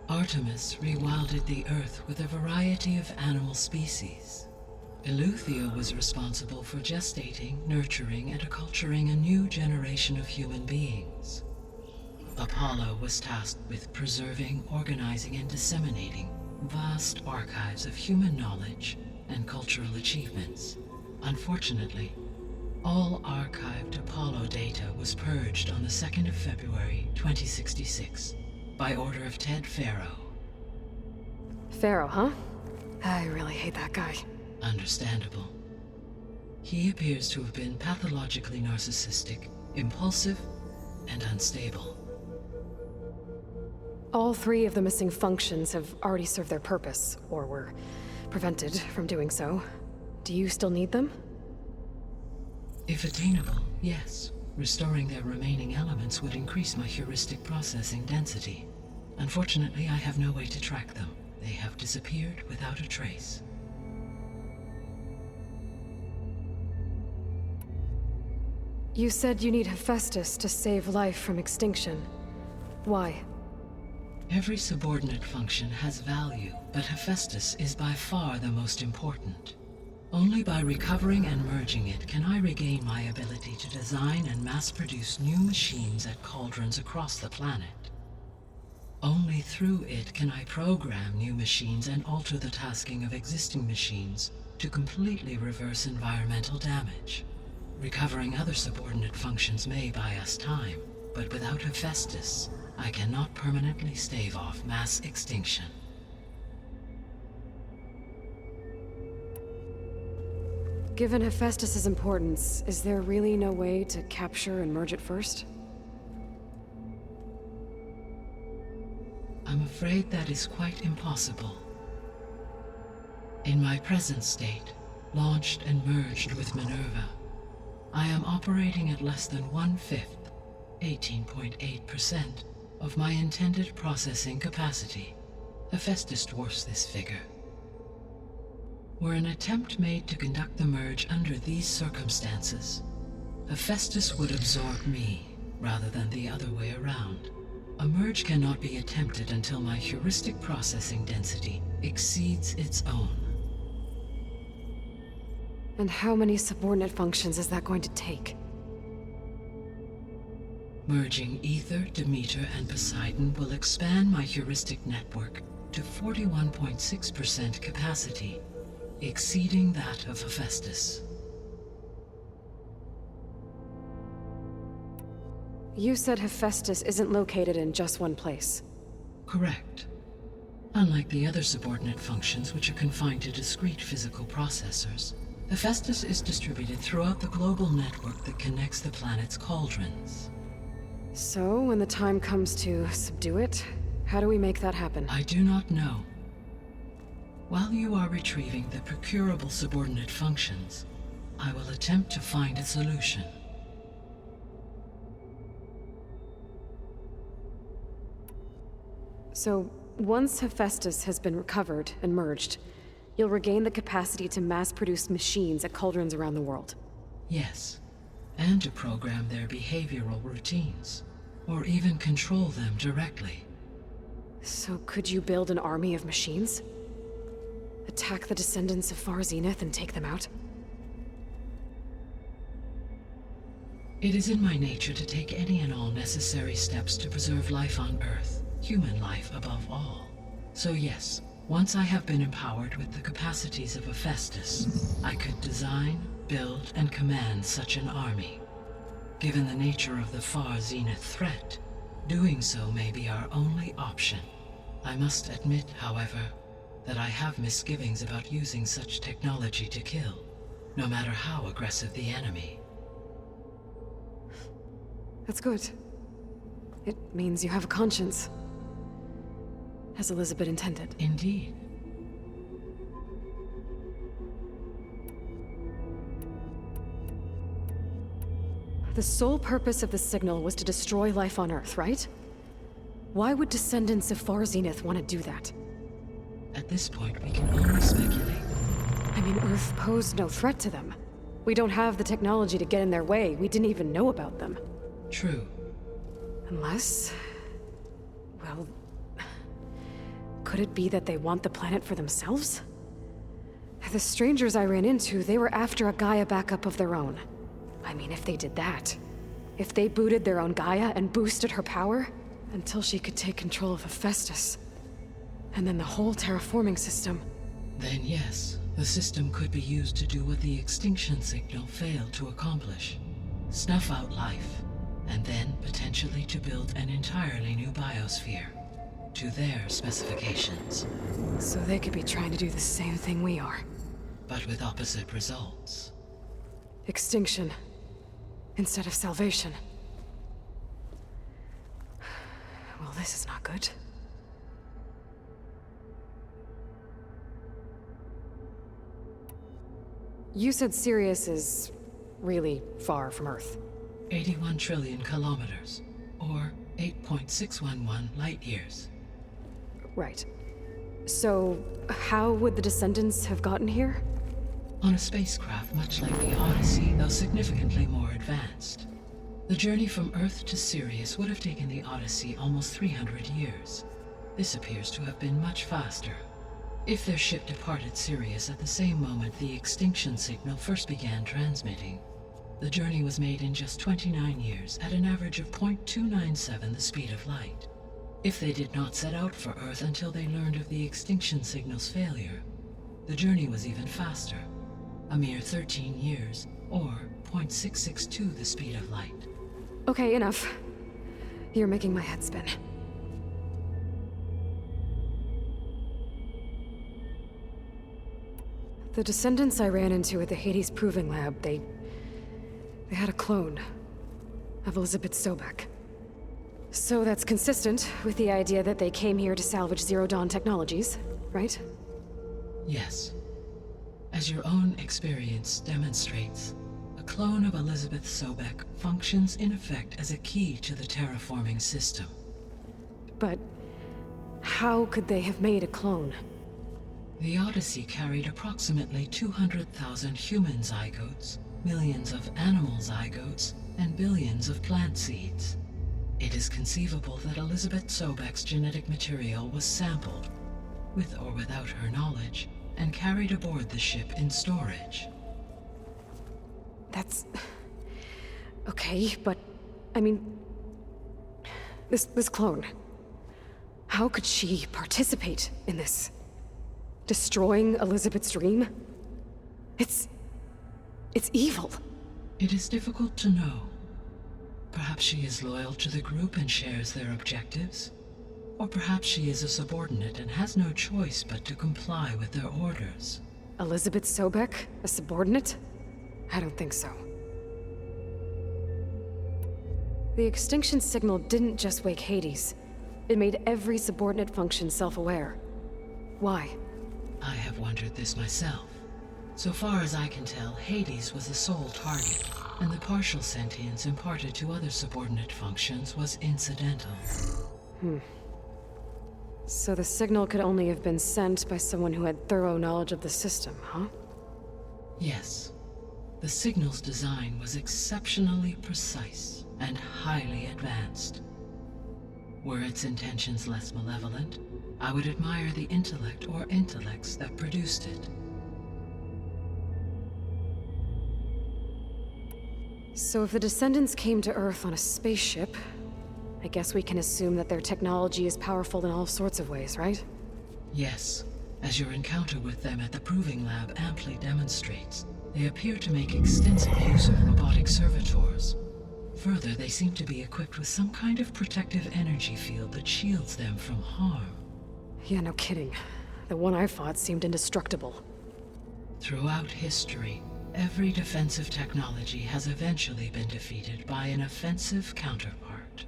Artemis rewilded the Earth with a variety of animal species. Eleuthia was responsible for gestating, nurturing, and acculturating a new generation of human beings. Apollo was tasked with preserving, organizing, and disseminating vast archives of human knowledge and cultural achievements. Unfortunately, all archived Apollo data was purged on the 2nd of February, 2066, by order of Ted Faro. Faro, huh? I really hate that guy. Understandable. He appears to have been pathologically narcissistic, impulsive, and unstable. All three of the missing functions have already served their purpose, or were prevented from doing so. Do you still need them? If attainable, yes. Restoring their remaining elements would increase my heuristic processing density. Unfortunately, I have no way to track them. They have disappeared without a trace. You said you need Hephaestus to save life from extinction. Why? Every subordinate function has value, but Hephaestus is by far the most important. Only by recovering and merging it can I regain my ability to design and mass-produce new machines at cauldrons across the planet. Only through it can I program new machines and alter the tasking of existing machines to completely reverse environmental damage. Recovering other subordinate functions may buy us time, but without Hephaestus, I cannot permanently stave off mass extinction. Given Hephaestus's importance, is there really no way to capture and merge it first? I'm afraid that is quite impossible. In my present state, launched and merged with Minerva, I am operating at less than 1/5, 18.8%, of my intended processing capacity. Hephaestus dwarfs this figure. Were an attempt made to conduct the merge under these circumstances, Hephaestus would absorb me, rather than the other way around. A merge cannot be attempted until my heuristic processing density exceeds its own. And how many subordinate functions is that going to take? Merging Ether, Demeter, and Poseidon will expand my heuristic network to 41.6% capacity, exceeding that of Hephaestus. You said Hephaestus isn't located in just one place. Correct. Unlike the other subordinate functions, which are confined to discrete physical processors, Hephaestus is distributed throughout the global network that connects the planet's cauldrons. So, when the time comes to subdue it, how do we make that happen? I do not know. While you are retrieving the procurable subordinate functions, I will attempt to find a solution. So, once Hephaestus has been recovered and merged, you'll regain the capacity to mass-produce machines at cauldrons around the world. Yes, and to program their behavioral routines, or even control them directly. So could you build an army of machines? Attack the descendants of Far Zenith and take them out? It is in my nature to take any and all necessary steps to preserve life on Earth, human life above all. So yes, once I have been empowered with the capacities of Hephaestus, I could design, build, and command such an army. Given the nature of the Far Zenith threat, doing so may be our only option. I must admit, however, that I have misgivings about using such technology to kill, no matter how aggressive the enemy. That's good. It means you have a conscience. As Elizabeth intended. Indeed. The sole purpose of the signal was to destroy life on Earth, right? Why would descendants of Far Zenith want to do that? At this point, we can only speculate. I mean, Earth posed no threat to them. We don't have the technology to get in their way. We didn't even know about them. True. Unless... well... could it be that they want the planet for themselves? The strangers I ran into, they were after a Gaia backup of their own. I mean, if they did that... if they booted their own Gaia and boosted her power... until she could take control of Hephaestus. And then the whole terraforming system. Then yes, the system could be used to do what the extinction signal failed to accomplish. Snuff out life, and then potentially to build an entirely new biosphere. To their specifications. So they could be trying to do the same thing we are. But with opposite results. Extinction. Instead of salvation. Well, this is not good. You said Sirius is really far from Earth. 81 trillion kilometers, or 8.611 light years. Right. So, how would the descendants have gotten here? On a spacecraft much like the Odyssey, though significantly more advanced. The journey from Earth to Sirius would have taken the Odyssey almost 300 years. This appears to have been much faster. If their ship departed Sirius at the same moment the extinction signal first began transmitting, the journey was made in just 29 years at an average of 0.297 the speed of light. If they did not set out for Earth until they learned of the extinction signal's failure, the journey was even faster, a mere 13 years, or 0.662 the speed of light. Okay, enough. You're making my head spin. The descendants I ran into at the Hades Proving Lab, they had a clone of Elizabeth Sobek. So that's consistent with the idea that they came here to salvage Zero Dawn technologies, right? Yes. As your own experience demonstrates, a clone of Elizabeth Sobek functions in effect as a key to the terraforming system. But how could they have made a clone? The Odyssey carried approximately 200,000 human zygotes, millions of animal zygotes, and billions of plant seeds. It is conceivable that Elizabeth Sobek's genetic material was sampled, with or without her knowledge, and carried aboard the ship in storage. That's... okay, but... I mean... This clone... how could she participate in this? Destroying Elizabeth's dream? It's evil. It is difficult to know. Perhaps she is loyal to the group and shares their objectives. Or perhaps she is a subordinate and has no choice but to comply with their orders. Elizabeth Sobek? A subordinate? I don't think so. The extinction signal didn't just wake Hades. It made every subordinate function self-aware. Why? I have wondered this myself. So far as I can tell, Hades was the sole target, and the partial sentience imparted to other subordinate functions was incidental. So the signal could only have been sent by someone who had thorough knowledge of the system, huh? Yes. The signal's design was exceptionally precise and highly advanced. Were its intentions less malevolent, I would admire the intellect or intellects that produced it. So if the descendants came to Earth on a spaceship, I guess we can assume that their technology is powerful in all sorts of ways, right? Yes. As your encounter with them at the Proving Lab amply demonstrates, they appear to make extensive use of robotic servitors. Further, they seem to be equipped with some kind of protective energy field that shields them from harm. Yeah, no kidding. The one I fought seemed indestructible. Throughout history, every defensive technology has eventually been defeated by an offensive counterpart.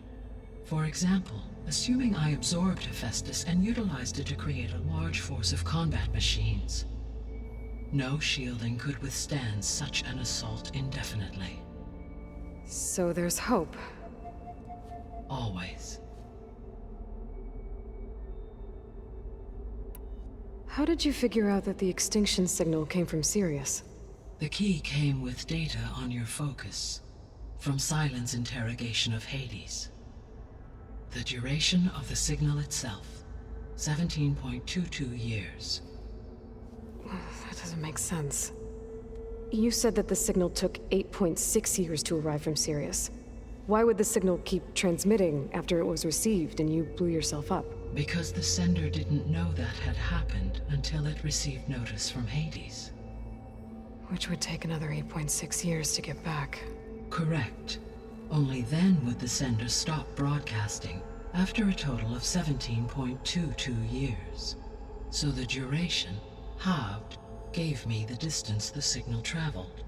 For example, assuming I absorbed Hephaestus and utilized it to create a large force of combat machines. No shielding could withstand such an assault indefinitely. So there's hope. Always. How did you figure out that the extinction signal came from Sirius? The key came with data on your focus, from Silent's interrogation of Hades. The duration of the signal itself, 17.22 years. That doesn't make sense. You said that the signal took 8.6 years to arrive from Sirius. Why would the signal keep transmitting after it was received and you blew yourself up? Because the sender didn't know that had happened until it received notice from Hades. Which would take another 8.6 years to get back. Correct. Only then would the sender stop broadcasting, after a total of 17.22 years. So the duration, halved, gave me the distance the signal traveled.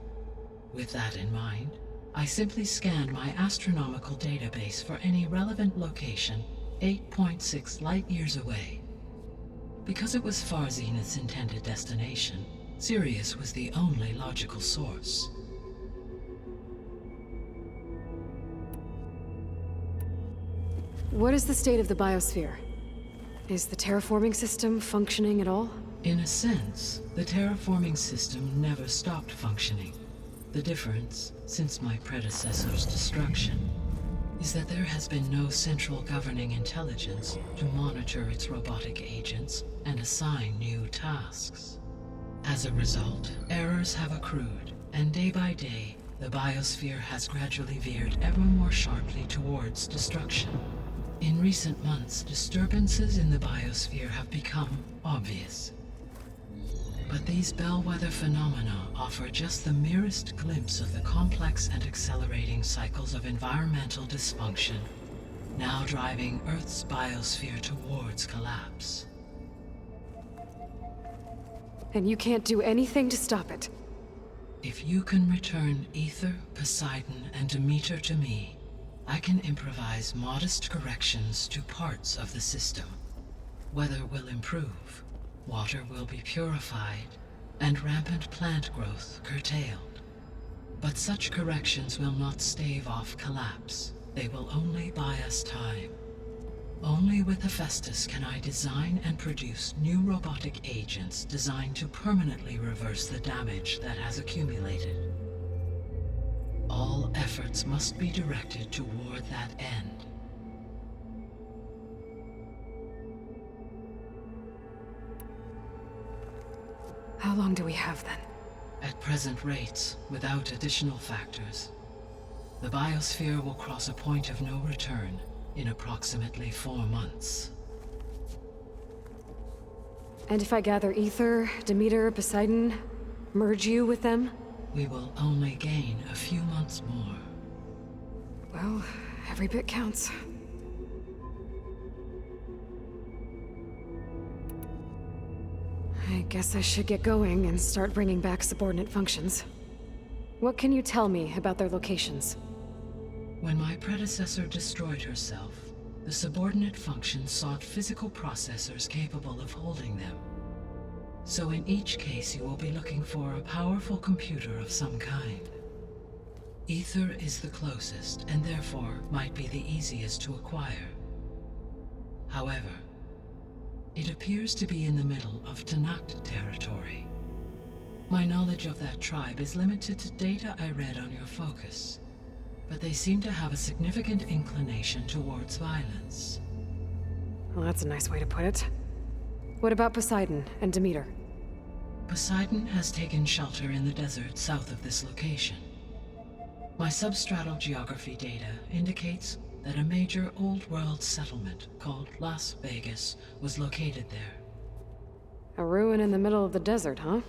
With that in mind, I simply scanned my astronomical database for any relevant location 8.6 light-years away. Because it was Far Zenith's intended destination, Sirius was the only logical source. What is the state of the biosphere? Is the terraforming system functioning at all? In a sense, the terraforming system never stopped functioning. The difference, since my predecessor's destruction, is that there has been no central governing intelligence to monitor its robotic agents and assign new tasks. As a result, errors have accrued, and day by day, the biosphere has gradually veered ever more sharply towards destruction. In recent months, disturbances in the biosphere have become obvious. But these bellwether phenomena offer just the merest glimpse of the complex and accelerating cycles of environmental dysfunction, now driving Earth's biosphere towards collapse. And you can't do anything to stop it? If you can return Aether, Poseidon, and Demeter to me, I can improvise modest corrections to parts of the system. Weather will improve. Water will be purified, and rampant plant growth curtailed. But such corrections will not stave off collapse. They will only buy us time. Only with Hephaestus can I design and produce new robotic agents designed to permanently reverse the damage that has accumulated. All efforts must be directed toward that end. How long do we have then? At present rates, without additional factors, the biosphere will cross a point of no return in approximately 4 months. And if I gather Aether, Demeter, Poseidon, merge you with them? We will only gain a few months more. Well, every bit counts. I guess I should get going and start bringing back subordinate functions. What can you tell me about their locations? When my predecessor destroyed herself, the subordinate functions sought physical processors capable of holding them. So in each case you will be looking for a powerful computer of some kind. Aether is the closest, and therefore might be the easiest to acquire. However, it appears to be in the middle of Tanakh territory. My knowledge of that tribe is limited to data I read on your focus, but they seem to have a significant inclination towards violence. Well, that's a nice way to put it. What about Poseidon and Demeter? Poseidon has taken shelter in the desert south of this location. My substratal geography data indicates that a major old-world settlement called Las Vegas was located there. A ruin in the middle of the desert, huh?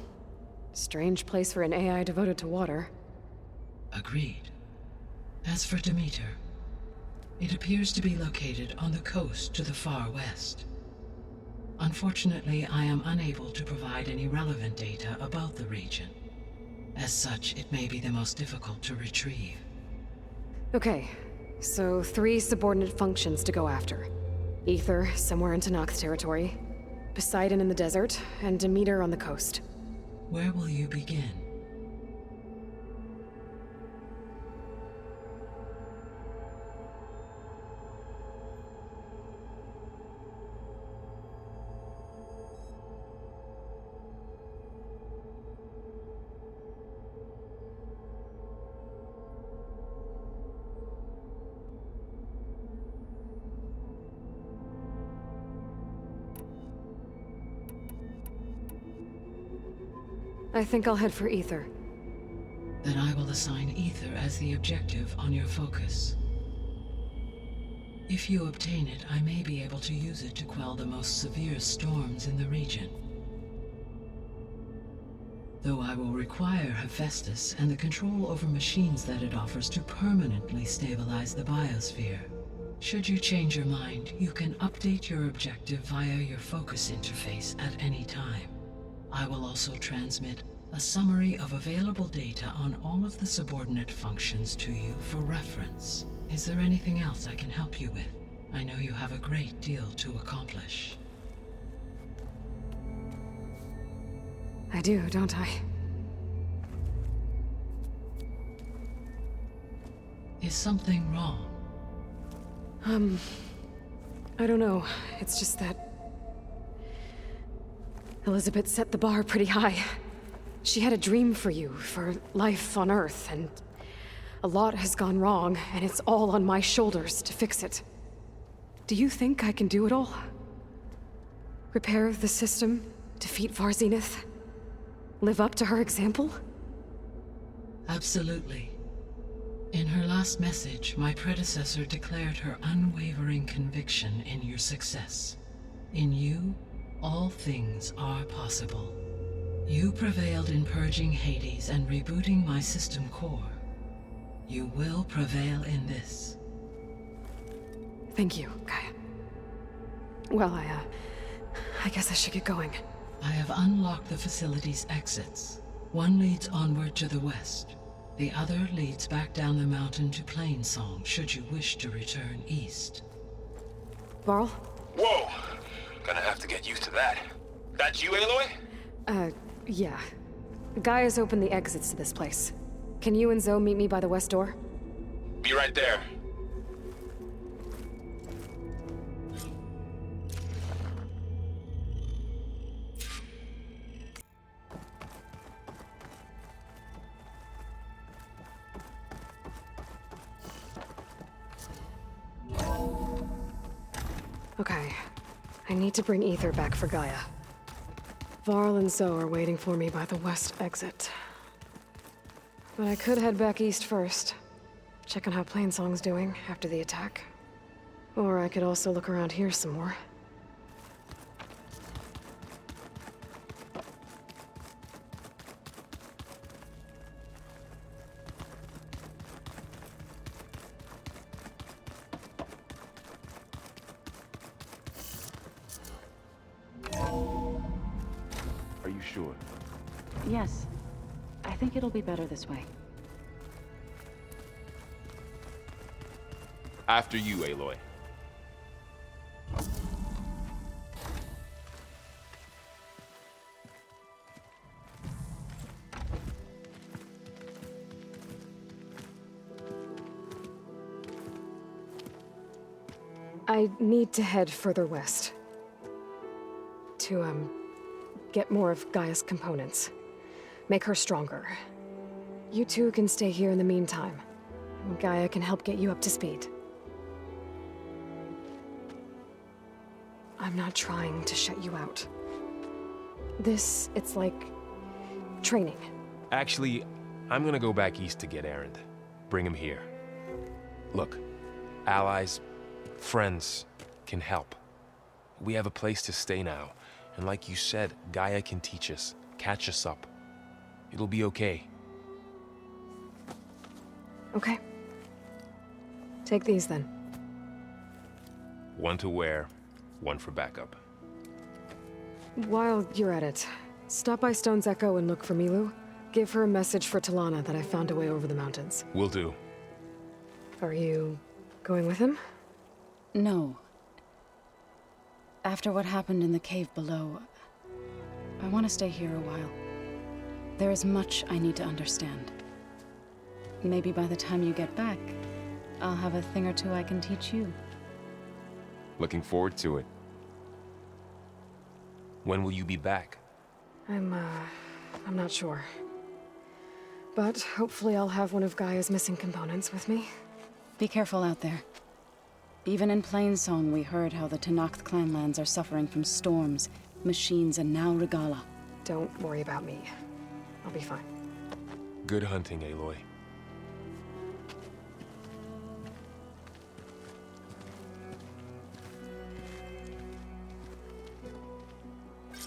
Strange place for an AI devoted to water. Agreed. As for Demeter, it appears to be located on the coast to the far west. Unfortunately, I am unable to provide any relevant data about the region. As such, it may be the most difficult to retrieve. Okay, so 3 subordinate functions to go after. Aether, somewhere in Tanakh territory, Poseidon in the desert, and Demeter on the coast. Where will you begin? I think I'll head for Aether. Then I will assign Aether as the objective on your focus. If you obtain it, I may be able to use it to quell the most severe storms in the region. Though I will require Hephaestus and the control over machines that it offers to permanently stabilize the biosphere. Should you change your mind, you can update your objective via your focus interface at any time. I will also transmit a summary of available data on all of the subordinate functions to you for reference. Is there anything else I can help you with? I know you have a great deal to accomplish. I do, don't I? Is something wrong? I don't know. It's just that Elizabeth set the bar pretty high. She had a dream for you, for life on Earth, and a lot has gone wrong, and it's all on my shoulders to fix it. Do you think I can do it all? Repair the system, defeat Varzenith, live up to her example? Absolutely. In her last message, my predecessor declared her unwavering conviction in your success. In you, all things are possible. You prevailed in purging Hades and rebooting my system core. You will prevail in this. Thank you, Gaia. Well, I guess I should get going. I have unlocked the facility's exits. One leads onward to the west. The other leads back down the mountain to Plainsong, should you wish to return east. Varl? Whoa! Gonna have to get used to that. That's you, Aloy? Yeah. Gaia's opened the exits to this place. Can you and Zoe meet me by the west door? Be right there. Okay. I need to bring Aether back for Gaia. Varl and Zoe are waiting for me by the west exit. But I could head back east first. Check on how Plainsong's doing after the attack. Or I could also look around here some more. Are you sure? Yes. I think it'll be better this way. After you, Aloy. I need to head further west. To, get more of Gaia's components. Make her stronger. You two can stay here in the meantime. Gaia can help get you up to speed. I'm not trying to shut you out. It's like training. Actually, I'm gonna go back east to get Erend. Bring him here. Look, allies, friends can help. We have a place to stay now, and like you said, Gaia can teach us, catch us up. It'll be okay. Okay. Take these then. One to wear, one for backup. While you're at it, stop by Stone's Echo and look for Milu. Give her a message for Talana that I found a way over the mountains. Will do. Are you going with him? No. After what happened in the cave below, I want to stay here a while. There is much I need to understand. Maybe by the time you get back, I'll have a thing or two I can teach you. Looking forward to it. When will you be back? I'm not sure. But hopefully I'll have one of Gaia's missing components with me. Be careful out there. Even in Plainsong, we heard how the Tenakth clanlands are suffering from storms, machines, and now Regala. Don't worry about me. I'll be fine. Good hunting, Aloy.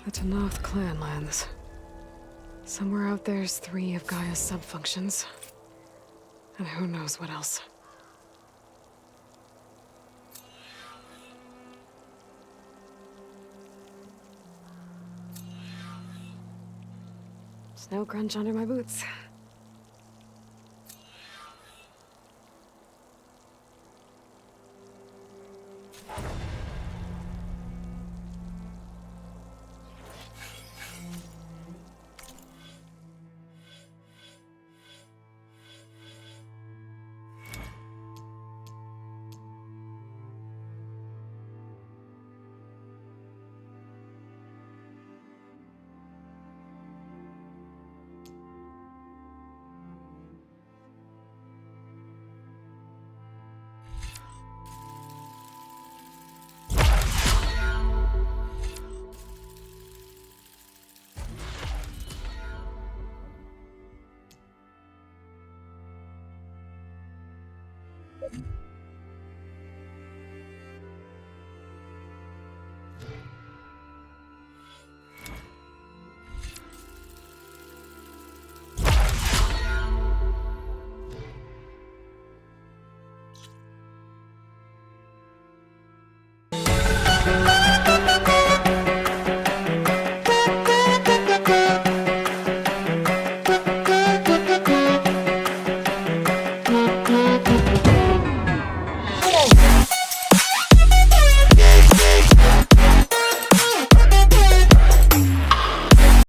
The Tenakth clanlands. Somewhere out there's 3 of Gaia's subfunctions. And who knows what else. Snow crunch under my boots.